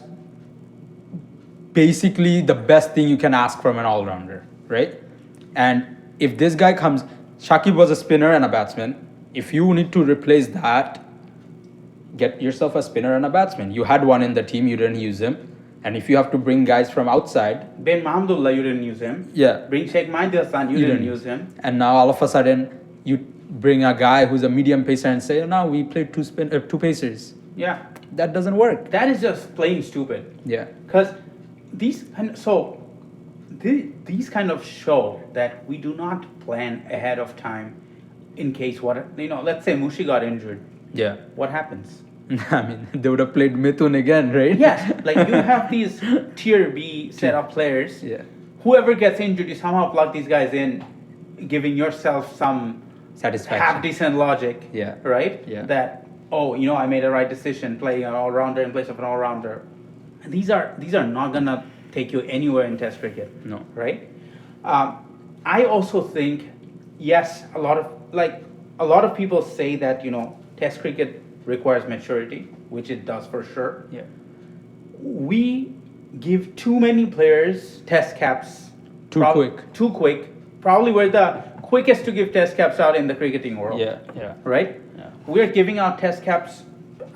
basically the best thing you can ask from an all rounder, right? And if this guy comes, Shakib was a spinner and a batsman. If you need to replace that, get yourself a spinner and a batsman. You had one in the team, you didn't use him. And if you have to bring guys from outside, Ben Mahamdullah, you didn't use him. yeah, Bring Sheikh Mehdi Hassan, you didn't use him. and now all of a sudden you bring a guy who's a medium pacer and say, "Now we played two pacers." Yeah, That doesn't work. that is just plain stupid. Yeah, Because these kind of show that we do not plan ahead of time in case let's say Mushi got injured. yeah. What happens? I mean, they would have played Mithun again, right? Yes, like you have these tier B set of players. Yeah. Whoever gets injured, you somehow plug these guys in, giving yourself some Satisfaction. half decent logic. Yeah. Right? Yeah. That I made a right decision playing an all rounder in place of an all rounder. And these are not gonna take you anywhere in Test cricket. No. Right? I also think yes, a lot of people say that Test cricket requires maturity, which it does for sure. Yeah. We give too many players Test caps Too quick. Too quick. Probably we're the quickest to give Test caps out in the cricketing world. Yeah, yeah. Right? Yeah. We're giving out Test caps.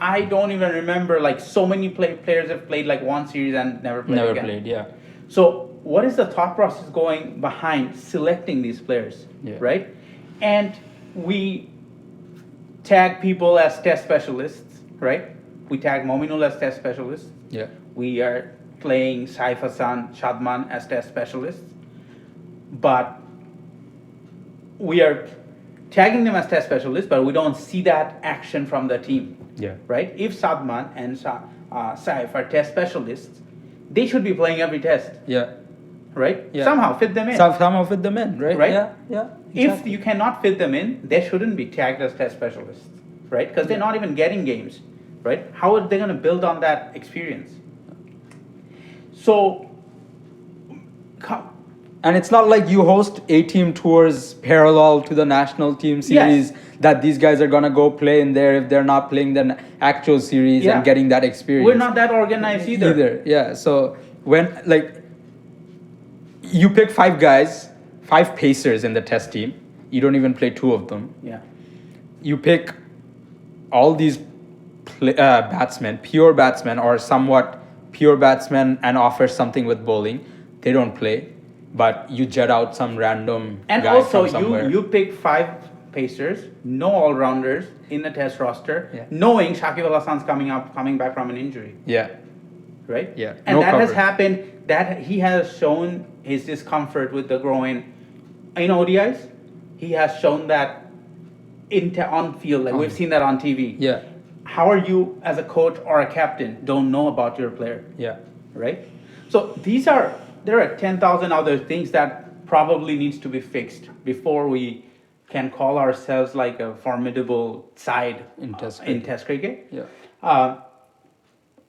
I don't even remember, like, so many players have played like one series and never played Never again. played, yeah. So what is the thought process going behind selecting these players? Yeah. Right? And we tag people as test specialists, right? We tag Mominul as test specialists. Yeah. We are playing Saif Hassan, Shadman as test specialists. But we are tagging them as test specialists, but we don't see that action from the team. Yeah. Right? If Shadman and Saif are test specialists, they should be playing every test. Yeah. Right? Yeah. Somehow fit them in. Somehow fit them in, right? Right? Yeah, yeah. If you cannot fit them in, they shouldn't be tagged as test specialists, right? Because they're not even getting games, right? How are they going to build on that experience? So, And it's not like you host A-team tours parallel to the national team series that these guys are gonna go play in there if they're not playing the actual series Yeah. and getting that experience. we're not that organized either. Yeah. So when you pick 5 guys, 5 pacers in the test team, you don't even play 2 of them. Yeah. You pick all these batsmen, pure batsmen or somewhat pure batsmen, and offer something with bowling. They don't play, but you jet out some random And guy also, from somewhere. you pick 5 pacers, no all-rounders in the test roster, Yeah. knowing Shakib Al Hassan's coming back from an injury. Yeah, Right? Yeah. And No that has cover. happened, that he has shown his discomfort with the groin in ODIs. He has shown that on field, like we've seen that on TV. yeah, How are you as a coach or a captain don't know about your player, yeah, right? So there are 10,000 other things that probably needs to be fixed before we can call ourselves like a formidable side In Test in Test cricket. yeah,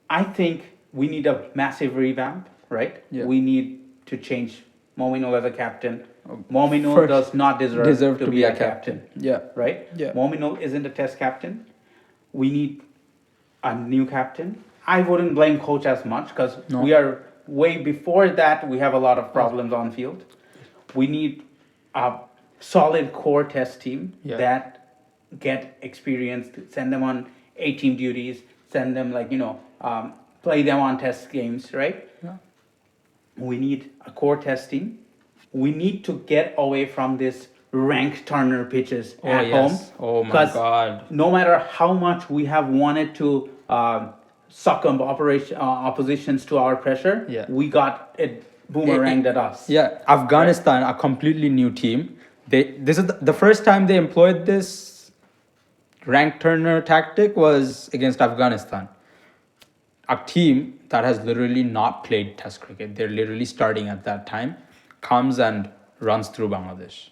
I think we need a massive revamp, right? Yeah. We need to change Mominul as a captain. Mominul First, does not deserve to be a captain, Yeah, right? Yeah. Mominul isn't a test captain. We need a new captain. I wouldn't blame coach as much because No. way before that, we have a lot of problems on field. We need a solid core test team Yeah. that get experience. Send them on A-team duties. Send them play them on test games, right? Yeah. We need a core test team. We need to get away from this rank Turner pitches at home. Oh my 'Cause God. no matter how much we have wanted to succumb oppositions to our pressure, Yeah. we got it boomeranged at us. Yeah, Afghanistan, a completely new team. This is the first time they employed this rank turner tactic was against Afghanistan. A team that has literally not played Test cricket. They're literally starting at that time, comes and runs through Bangladesh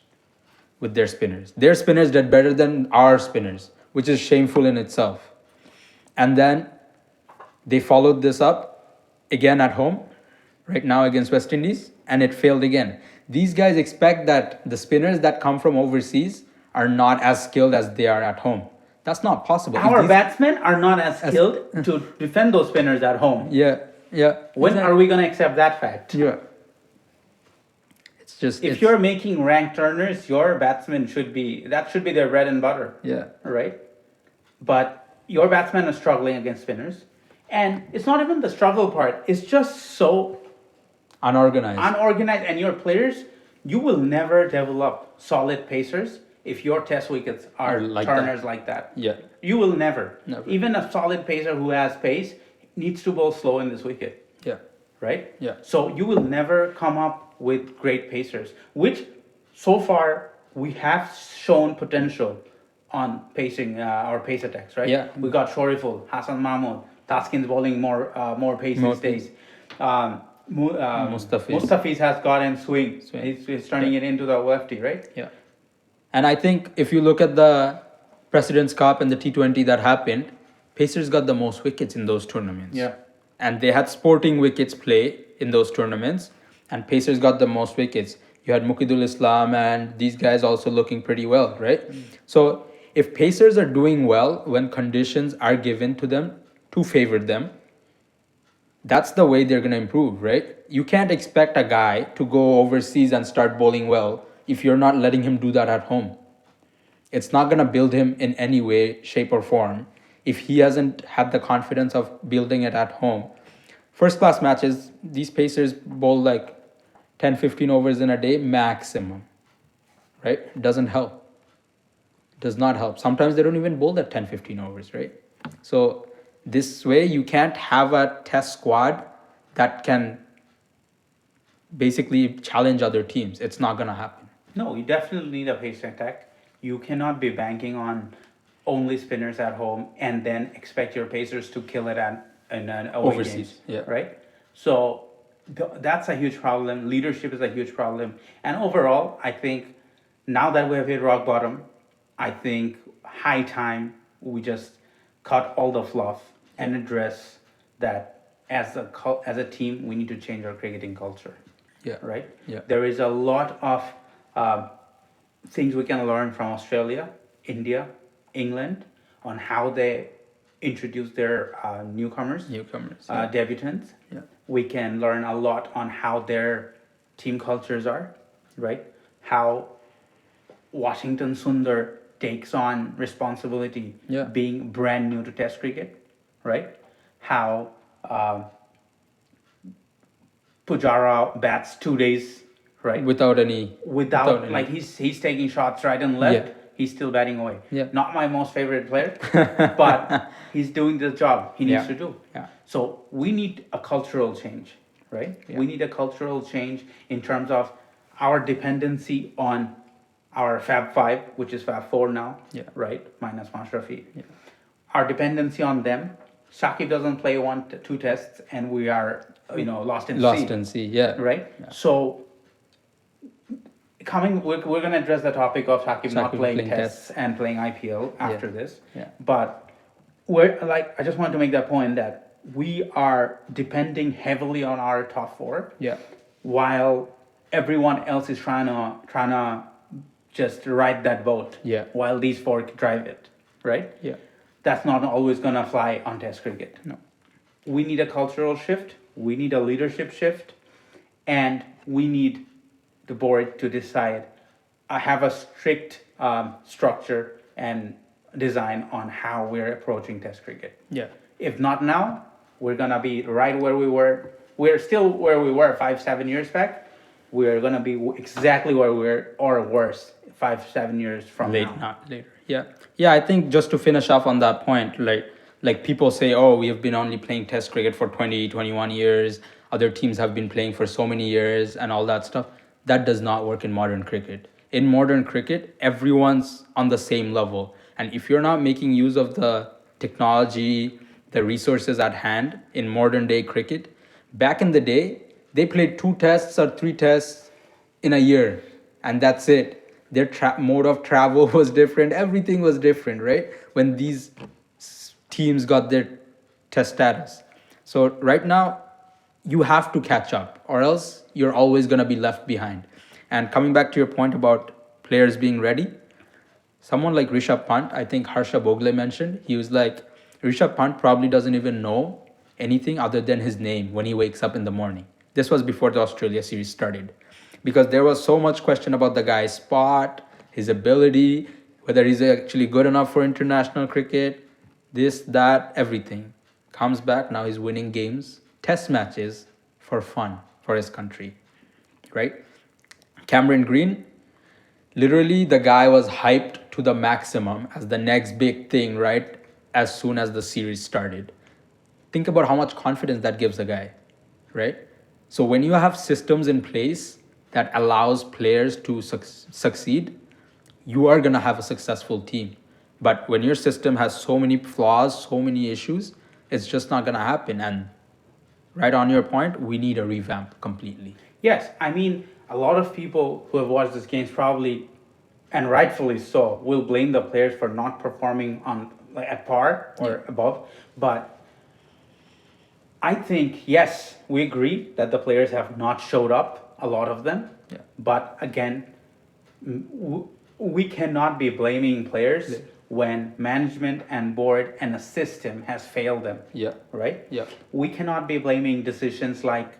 with their spinners. Their spinners did better than our spinners, which is shameful in itself. And then they followed this up again at home, right now against West Indies, and it failed again. These guys expect that the spinners that come from overseas are not as skilled as they are at home. That's not possible. Our batsmen are not as skilled to defend those spinners at home. Yeah. When are we going to accept that fact? Yeah. It's just If you're making rank turners, your batsmen should be their bread and butter. Yeah. Right? But your batsmen are struggling against spinners. And it's not even the struggle part. It's just so unorganized. And your players, you will never develop solid pacers if your test wickets are Like turners that. like that. Yeah. You will never. Never. Even a solid pacer who has pace needs to bowl slow in this wicket. Yeah. Right? Yeah. So you will never come up with great pacers, which so far we have shown potential on pacing our pace attacks, right? Yeah. We got Shoriful, Hassan Mahmood, Taskin's bowling more pace these days. Mustafiz has gotten swing. He's turning it into the lefty, right? Yeah. And I think if you look at the President's Cup and the T20 that happened, Pacers got the most wickets in those tournaments. Yeah. And they had sporting wickets play in those tournaments, and Pacers got the most wickets. You had Muqidul Islam and these guys also looking pretty well, right? So if Pacers are doing well when conditions are given to them to favor them, that's the way they're going to improve, right? You can't expect a guy to go overseas and start bowling well if you're not letting him do that at home. It's not going to build him in any way, shape, or form if he hasn't had the confidence of building it at home. First class matches, these Pacers bowl like 10, 15 overs in a day maximum, right? It doesn't help. Does not help. Sometimes they don't even bowl that 10, 15 overs, right? So this way you can't have a test squad that can basically challenge other teams. It's not going to happen. No, you definitely need a pace attack. You cannot be banking on only spinners at home and then expect your pacers to kill it in an away Overseas, games, yeah. right? So that's a huge problem. Leadership is a huge problem. And overall, I think now that we have hit rock bottom, I think high time we just cut all the fluff and address that as a team, we need to change our cricketing culture. Yeah. Right? Yeah. There is a lot of things we can learn from Australia, India, England on how they introduce their newcomers, debutants. Yeah. We can learn a lot on how their team cultures are, right? How Washington Sundar takes on responsibility being brand new to Test cricket, right? How Pujara bats 2 days, right? Without any. Like he's taking shots right and left. Yeah. He's still batting away. Yeah. Not my most favorite player, but he's doing the job he needs to do. Yeah. So we need a cultural change, right? Yeah. We need a cultural change in terms of our dependency on our Fab 5, which is Fab 4 now, right? Minus Mashrafi. Yeah. Our dependency on them. Shakib doesn't play 2 tests and we are, lost in sea. Yeah. Right? Yeah. So we're going to address the topic of Shakib not playing tests and playing IPL after this. Yeah. But I just wanted to make that point that we are depending heavily on our top 4. Yeah. While everyone else is trying to just ride that boat. Yeah. While these 4 drive it, right? Yeah. That's not always going to fly on Test cricket. No. We need a cultural shift. we need a leadership shift, and we need the board to decide. I have a strict structure and design on how we're approaching Test cricket. Yeah. If not now, we're gonna be right where we were. We're still where we were 5-7 years back. We're gonna be exactly where we were, or worse, 5-7 years from now. Not later. Yeah. Yeah, I think just to finish off on that point, like people say, oh, we have been only playing test cricket for 20, 21 years. Other teams have been playing for so many years and all that stuff. That does not work in modern cricket. In modern cricket, everyone's on the same level. And if you're not making use of the technology, the resources at hand in modern day cricket, back in the day, they played 2 tests or 3 tests in a year, and that's it. Their mode of travel was different. Everything was different, right? When these teams got their test status. So right now, you have to catch up, or else you're always going to be left behind. And coming back to your point about players being ready, someone like Rishabh Pant, I think Harsha Bogle mentioned, he was like, Rishabh Pant probably doesn't even know anything other than his name when he wakes up in the morning. This was before the Australia series started, because there was so much question about the guy's spot, his ability, whether he's actually good enough for international cricket, this, that, everything. Comes back, now he's winning games, test matches for fun, for his country, right? Cameron Green, literally the guy was hyped to the maximum as the next big thing, right? As soon as the series started. Think about how much confidence that gives a guy, right? So when you have systems in place that allows players to succeed, you are going to have a successful team. But when your system has so many flaws, so many issues, it's just not going to happen. And right on your point, we need a revamp completely. Yes, I mean, a lot of people who have watched this games probably, and rightfully so, will blame the players for not performing on at par or above. But I think, yes, we agree that the players have not showed up, a lot of them. Yeah. But again, we cannot be blaming players when management and board and a system has failed them. Yeah. Right? Yeah. We cannot be blaming decisions like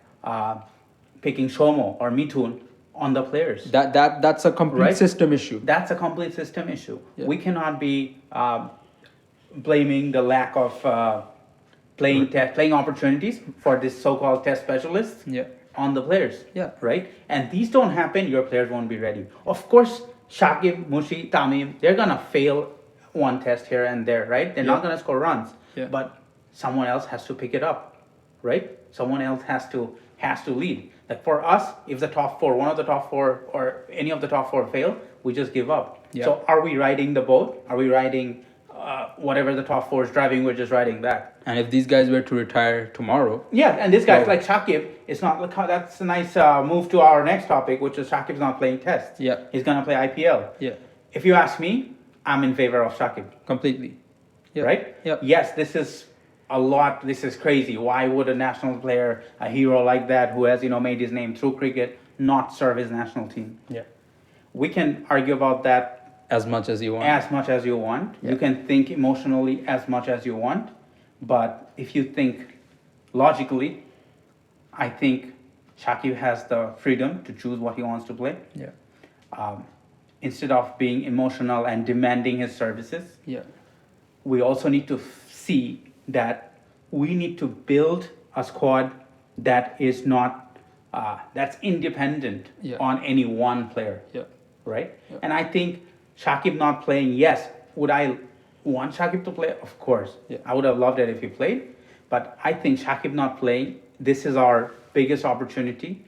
picking Shomo or Mithun on the players. That's a complete system issue. That's a complete system issue. Yeah. We cannot be blaming the lack of playing opportunities for this so-called test specialists on the players. Yeah. Right? And these don't happen, your players won't be ready. Of course, Shakib, Mushi, Tamim, they're gonna fail one test here and there, right? They're not gonna score runs. Yeah. But someone else has to pick it up, right? Someone else has to lead. Like for us, if the top 4, one of the top 4 or any of the top 4 fail, we just give up. Yeah. So are we riding the boat? Are we riding whatever the top 4 is driving? We're just riding back. And if these guys were to retire tomorrow, yeah, and this guy's like Shakib, it's not like that's a nice move to our next topic, which is Shakib's not playing tests. Yeah. He's gonna play IPL. Yeah. If you ask me, I'm in favor of Shakib. Completely. Yeah. Right? Yeah. Yes, this is a lot. This is crazy. Why would a national player, a hero like that, who has made his name through cricket, not serve his national team? Yeah. We can argue about that as much as you want. as much as you want. Yeah. You can think emotionally as much as you want. But if you think logically, I think Shakib has the freedom to choose what he wants to play. Yeah. Instead of being emotional and demanding his services. Yeah. We also need to see that we need to build a squad that is not that's independent on any one player. Yeah. Right? Yeah. And I think Shakib not playing, yes, would I want Shakib to play? Of course. Yeah. I would have loved it if he played. But I think Shakib not playing, this is our biggest opportunity.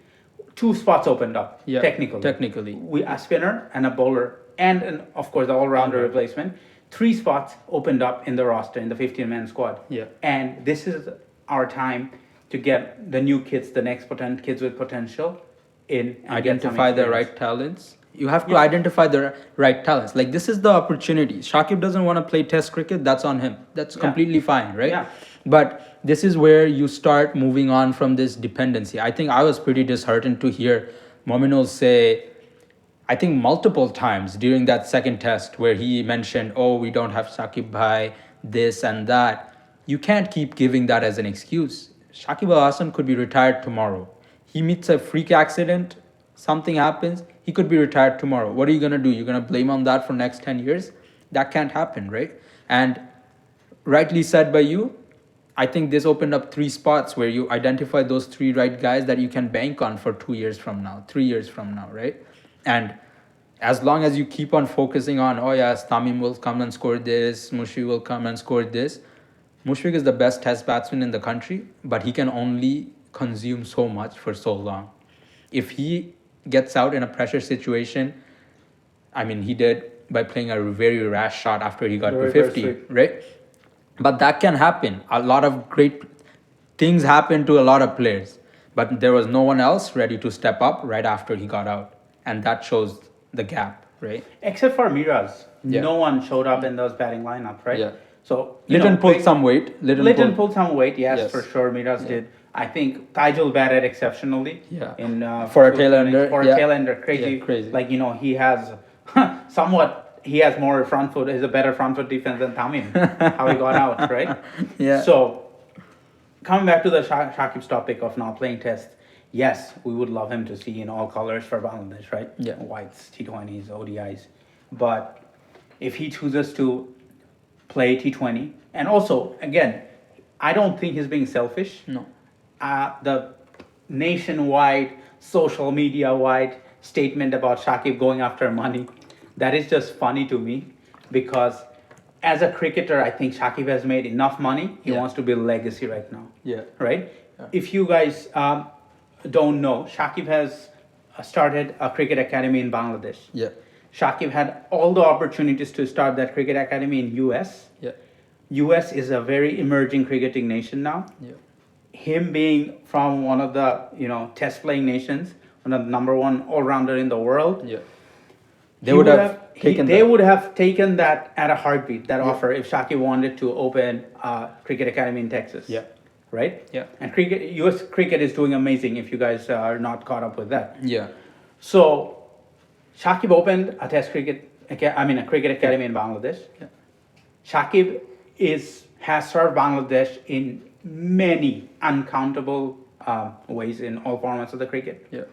2 spots opened up, technically. A spinner and a bowler, and of course, the all-rounder replacement. 3 spots opened up in the roster, in the 15-man squad. Yeah. And this is our time to get the new kids, the next kids with potential in. And identify the right talents. You have to identify the right talents. Like, this is the opportunity. Shakib doesn't want to play test cricket. That's on him. That's completely fine, right? Yeah. But this is where you start moving on from this dependency. I think I was pretty disheartened to hear Mominul say, I think multiple times during that second test where he mentioned, oh, we don't have Shakib Bhai, this and that. You can't keep giving that as an excuse. Shakib Al Hasan could be retired tomorrow. He meets a freak accident, something happens, he could be retired tomorrow. What are you gonna do? You're gonna blame on that for next 10 years? That can't happen, right? And rightly said by you, I think this opened up 3 spots where you identify those 3 right guys that you can bank on for 2 years from now, 3 years from now, right? And as long as you keep on focusing on, oh yes, Tamim will come and score this, Mushfiq will come and score this. Mushfiq is the best test batsman in the country, but he can only consume so much for so long. If he gets out in a pressure situation, I mean, he did by playing a very rash shot after he got to Very 50, sweet. right? But that can happen. A lot of great things happen to a lot of players, but there was no one else ready to step up right after he got out. And that shows the gap, right? Except for Miraz. Yeah. No one showed up in those batting lineup, right? Yeah. So Litton pulled some weight. Litton pulled some weight, yes, Yes. for sure. Miraz Yeah. did. I think Taijul batted exceptionally. Yeah. In For a two tail innings. ender, For yeah. a tail ender, crazy. Yeah, crazy. Like he has somewhat. He has more front foot. He's a better front foot defense than Tamim. How he got out, right? Yeah. So coming back to the Shakib's topic of not playing test, yes, we would love him to see in all colors for Bangladesh, right? Yeah. Whites, T20s, ODIs. But if he chooses to play T20, and also, again, I don't think he's being selfish. No. The nationwide, social media wide statement about Shakib going after money, that is just funny to me because as a cricketer, I think Shakib has made enough money. He Yeah. wants to build legacy right now. Yeah. Right? Yeah. If you guys don't know, Shakib has started a cricket academy in Bangladesh. Yeah. Shakib had all the opportunities to start that cricket academy in US. Yeah. US is a very emerging cricketing nation now. Yeah. Him being from one of the test playing nations, one of the number one all rounder in the world, Yeah. They would have taken they that. would have taken that at a heartbeat, that Yeah. offer, if Shakib wanted to open a cricket academy in Texas. Yeah. Right? Yeah. And US cricket is doing amazing if you guys are not caught up with that. Yeah. So Shakib opened a a cricket academy in Bangladesh. Yeah. Shakib has served Bangladesh in many uncountable ways in all formats of the cricket. Yeah.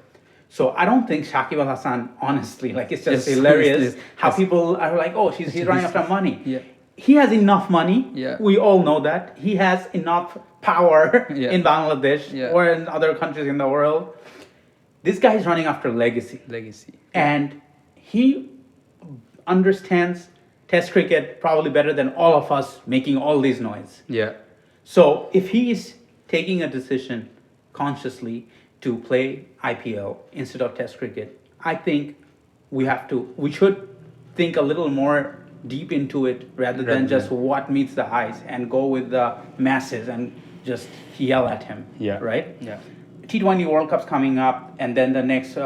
So I don't think Shakib Al Hasan, honestly, like it's just Yes, hilarious yes, how yes. people are like, oh, he's running after money. Yeah. He has enough money. Yeah. We all know that. He has enough power Yeah. in Bangladesh Yeah. or in other countries in the world. This guy is running after legacy. Legacy. And he understands test cricket probably better than all of us making all this noise. Yeah. So if he is taking a decision consciously to play IPL instead of test cricket, I think we should think a little more deep into it rather than just what meets the eyes and go with the masses and just yell at him. Yeah. Right? Yeah. T20 World Cup's coming up, and then the next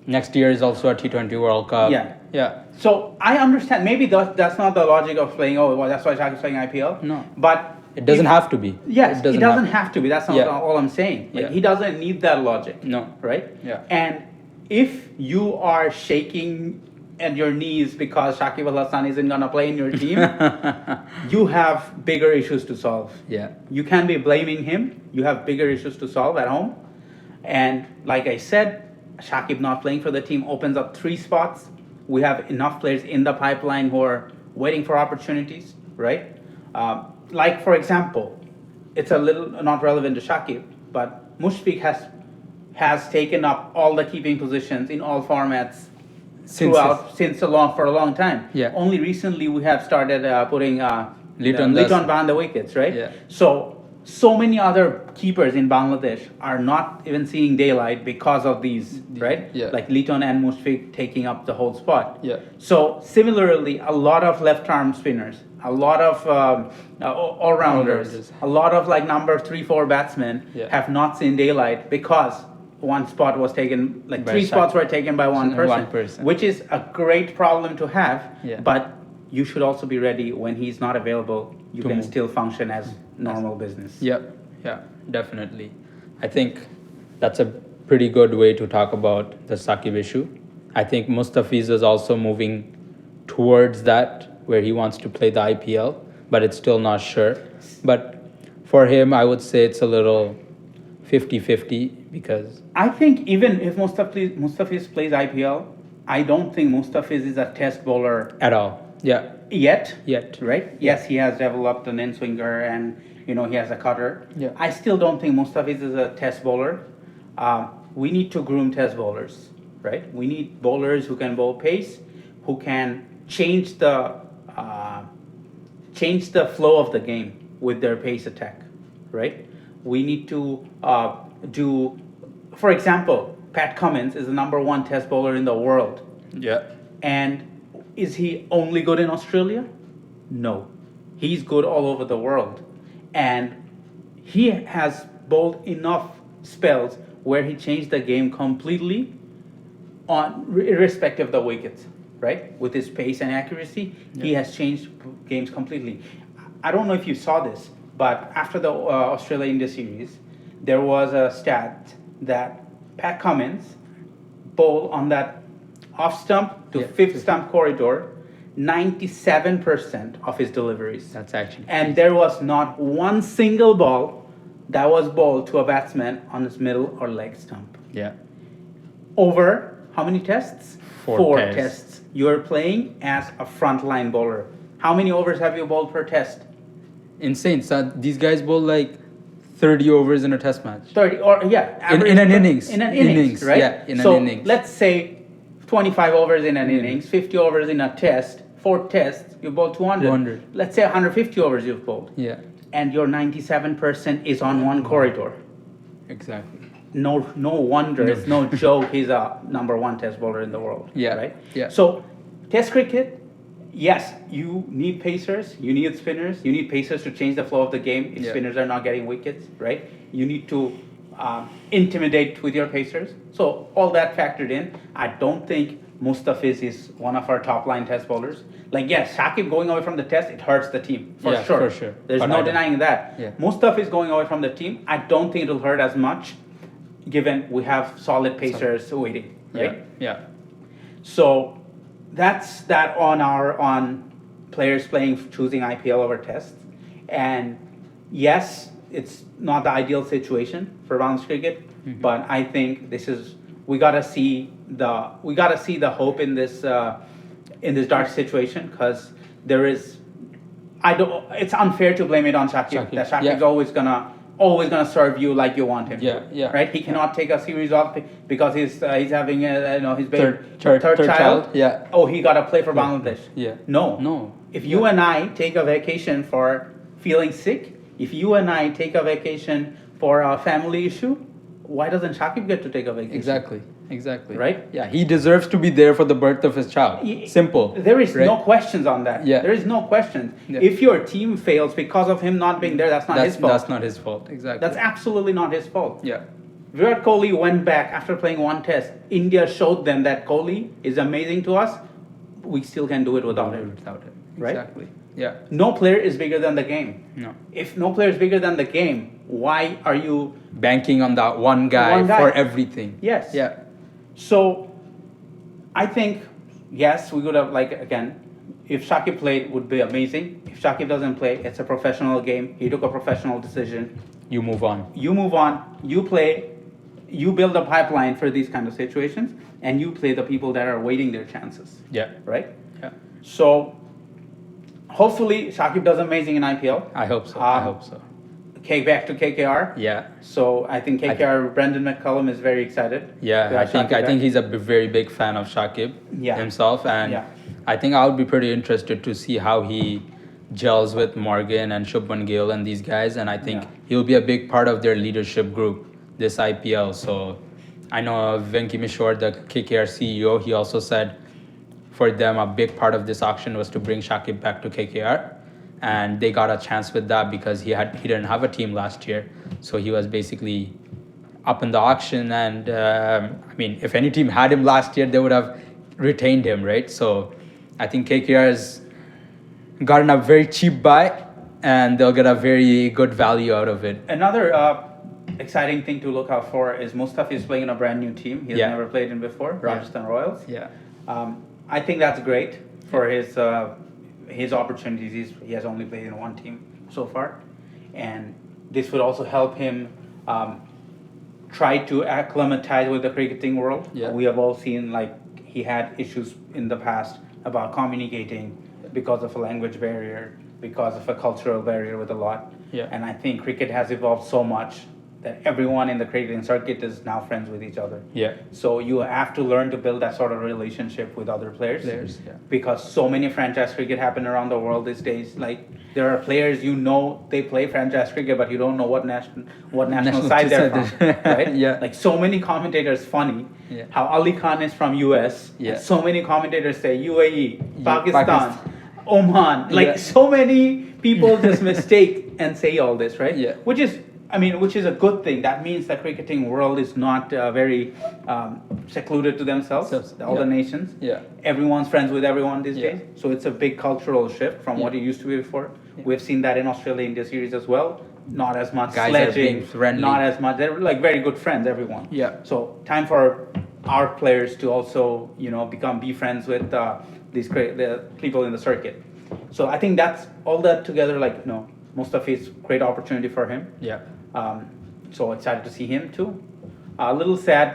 Next year is also a T20 World Cup. Yeah. Yeah. So I understand. Maybe that's not the logic of playing. Oh, well, that's why Shakib's playing IPL. No. But It doesn't have to be. Yes, it doesn't have to be. That's not Yeah. all I'm saying. Like Yeah. he doesn't need that logic. No. Right. Yeah. And if you are shaking at your knees because Shakib Al Hasan isn't gonna play in your team, you have bigger issues to solve. Yeah. You can't be blaming him. You have bigger issues to solve at home. And like I said, Shakib not playing for the team opens up 3 spots. We have enough players in the pipeline who are waiting for opportunities, right? Like, for example, it's a little not relevant to Shakib, but Mushfiq has taken up all the keeping positions in all formats for a long time. Yeah. Only recently we have started putting Litton behind the wickets, right? Yeah. So many other keepers in Bangladesh are not even seeing daylight because of these, right? Yeah. Like Litton and Mushfiq taking up the whole spot. Yeah. So similarly, a lot of left-arm spinners, a lot of all-rounders, All-rounders. a lot of like number 3-4 batsmen Yeah. have not seen daylight because one spot was taken, like By 3 Shakib. spots were taken by one One person, person. which is a great problem to have. Yeah. But you should also be ready when he's not available. You To can move. still function as normal business. Yep. Yeah, definitely. I think that's a pretty good way to talk about the Shakib issue. I think Mustafiz is also moving towards that where he wants to play the IPL, but it's still not sure. But for him, I would say it's a little 50-50 because I think even if Mustafiz plays IPL, I don't think Mustafiz is a test bowler at all. Yeah. yet. Yet. Right? Yes, he has developed an in-swinger and he has a cutter. Yeah. I still don't think Mustafiz is a test bowler. We need to groom test bowlers, right? We need bowlers who can bowl pace, who can change the flow of the game with their pace attack, right? We need to do, for example, Pat Cummins is the number 1 test bowler in the world. Yeah. And is he only good in Australia? No. He's good all over the world. And he has bowled enough spells where he changed the game completely irrespective of the wickets, right? With his pace and accuracy, he has changed games completely. I don't know if you saw this, but after the Australia-India series, there was a stat that Pat Cummins bowled on that off stump to fifth stump corridor 97% of his deliveries. That's actually and there was not one single ball that was bowled to a batsman on his middle or leg stump. Yeah. Over how many tests? 4 tests. You're playing as a frontline bowler. How many overs have you bowled per test? Insane. So these guys bowl like 30 overs in a test match. 30 or in an innings. In an innings, right? Yeah, in so an innings. Let's say 25 overs in an innings, 50 overs in a test, 4 tests, you bowled 200. 200. Let's say 150 overs you've bowled. Yeah. And your 97% is on one corridor. Exactly. No wonder, it's no joke he's a number 1 test bowler in the world. Yeah. Right? Yeah. So test cricket, yes, you need pacers, you need spinners, you need pacers to change the flow of the game if spinners are not getting wickets, right? You need to intimidate with your pacers. So all that factored in, I don't think Mustafiz is one of our top line test bowlers. Like, yes, Shakib going away from the test, it hurts the team, for sure. For sure. There's But no denying that. Yeah. Mustafiz going away from the team, I don't think it'll hurt as much, given we have solid pacers waiting, right? Yeah. So that's that on players choosing IPL over tests. And yes, it's not the ideal situation for bounce cricket, but I think we gotta see the hope in this dark situation, because it's unfair to blame it on Shakib. That Shakib's always gonna serve you like you want him to. Right? He cannot take a series off because he's having his baby, third child. Yeah. Oh, he gotta play for Bangladesh. Yeah. No. If you and I take a vacation for feeling sick, if you and I take a vacation for a family issue, why doesn't Shakib get to take a vacation? Exactly. Right? Yeah, he deserves to be there for the birth of his child. Simple. There is no questions on that. Yeah. There is no question. Yeah. If your team fails because of him not being there, that's not his fault. That's not his fault. Exactly. That's absolutely not his fault. Yeah. Virat Kohli went back after playing 1 test. India showed them that Kohli is amazing to us. We still can do it without him. Right? Exactly. Yeah. No player is bigger than the game. No. If no player is bigger than the game, why are you banking on that one guy for everything? Yes. Yeah. So I think, yes, we would have, if Shakib played, it would be amazing. If Shakib doesn't play, it's a professional game. He took a professional decision. You move on. You play. You build a pipeline for these kind of situations, and you play the people that are waiting their chances. Yeah. Right? Yeah. So hopefully Shakib does amazing in IPL. I hope so. Back to KKR. Yeah. So I think KKR, Brendan McCullum is very excited. Yeah, I think he's a very big fan of Shakib himself, and I think I would be pretty interested to see how he gels with Morgan and Shubman Gill and these guys, and I think he'll be a big part of their leadership group this IPL. So I know Venki Mishor, the KKR CEO, he also said for them a big part of this auction was to bring Shakib back to KKR. And they got a chance with that because he didn't have a team last year, so he was basically up in the auction. And if any team had him last year, they would have retained him, right? So I think KKR has gotten a very cheap buy, and they'll get a very good value out of it. Another exciting thing to look out for is Mustafa is playing in a brand new team. He's never played in before, Rajasthan Royals. Yeah, I think that's great for his opportunities. He has only played in 1 team so far, and this would also help him try to acclimatize with the cricketing world. Yeah. We have all seen like he had issues in the past about communicating because of a language barrier, because of a cultural barrier with a lot. Yeah. And I think cricket has evolved so much that everyone in the cricketing circuit is now friends with each other. Yeah. So you have to learn to build that sort of relationship with other players. Yeah. Because so many franchise cricket happen around the world these days. Like there are players they play franchise cricket, but you don't know what national side they're from, right? Yeah. Like so many commentators, funny Yeah. how Ali Khan is from US. Yeah. And so many commentators say UAE, Pakistan, Pakistan. Oman. Like Yeah. so many people just mistake and say all this, right? Yeah. Which is a good thing. That means the cricketing world is not very secluded to themselves, all the nations. Yeah. Everyone's friends with everyone these Yeah. days. So it's a big cultural shift from what it used to be before. We've seen that in Australia-India series as well. Not as much Guys are sledging, being friendly. not as much. They're like very good friends, everyone. Yeah. So time for our players to also, be friends with the people in the circuit. So I think that's all that together, Mustafi is great opportunity for him. Yeah. So excited to see him too. A little sad.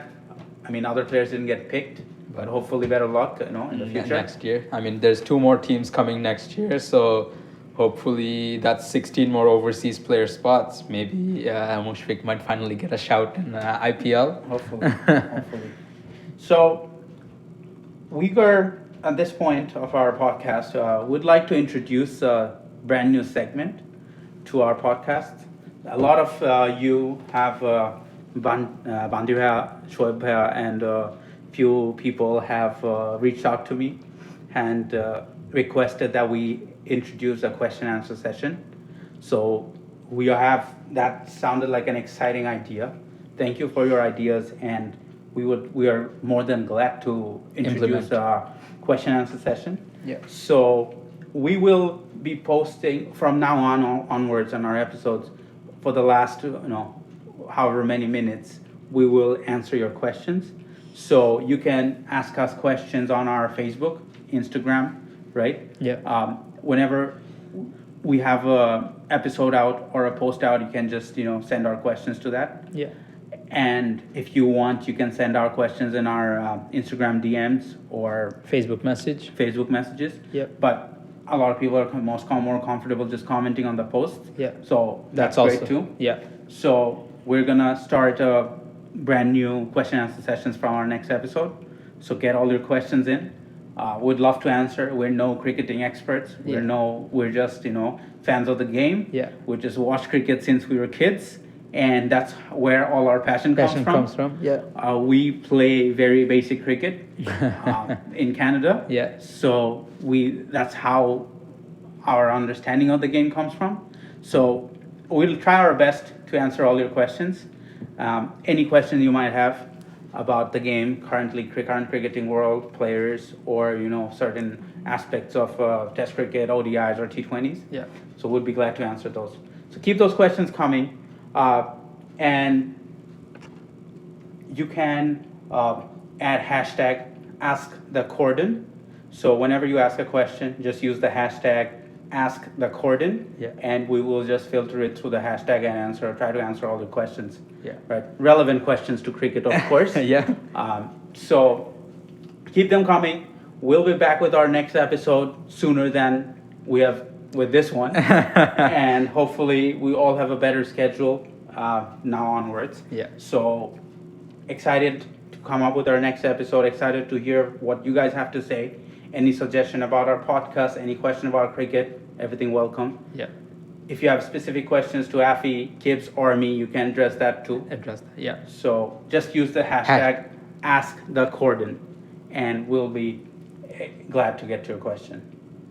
Other players didn't get picked, but hopefully better luck, in the future. Next year. There's 2 more teams coming next year, so hopefully that's 16 more overseas player spots. Maybe Mushfiq might finally get a shout in IPL. Hopefully. So we are at this point of our podcast. Would like to introduce a brand new segment to our podcast. A lot of you have Bandira, Shoaib, and few people have reached out to me and requested that we introduce a question and answer session. So that sounded like an exciting idea. Thank you for your ideas, and we are more than glad to introduce a question and answer session. Yeah. So we will be posting from now onwards on our episodes for the last however many minutes. We will answer your questions. So you can ask us questions on our Facebook, Instagram, right? Yeah. Whenever we have a episode out or a post out, you can just send our questions to that. Yeah. And if you want, you can send our questions in our Instagram DMs or Facebook messages. Yeah. But a lot of people are more comfortable just commenting on the post. Yeah. So that's also great too. Yeah. So we're gonna start a brand new question and answer sessions from our next episode. So get all your questions in. We'd love to answer. We're no cricketing experts. We're just fans of the game. Yeah. We just watch cricket since we were kids, and that's where all our passion comes from. Yeah. We play very basic cricket in Canada. Yeah. So that's how our understanding of the game comes from. So we'll try our best to answer all your questions. Any question you might have about the game, current cricketing world, players, or certain aspects of Test cricket, ODIs, or T20s. Yeah. So we'll be glad to answer those. So keep those questions coming, and you can add hashtag #AskTheCorden. So whenever you ask a question, just use the hashtag #AskTheCorden, and we will just filter it through the hashtag and try to answer all the questions. Yeah. Right. Relevant questions to cricket, of course. Yeah. So keep them coming. We'll be back with our next episode sooner than we have with this one. And hopefully we all have a better schedule now onwards. Yeah. So excited to come up with our next episode. Excited to hear what you guys have to say. Any suggestion about our podcast, any question about cricket, everything welcome. Yeah. If you have specific questions to Afi, Kibbs, or me, you can address that too. Yeah. So just use the hashtag #AskTheCorden, and we'll be glad to get to your question.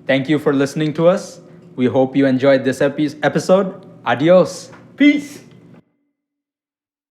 Thank you for listening to us. We hope you enjoyed this episode. Adios. Peace.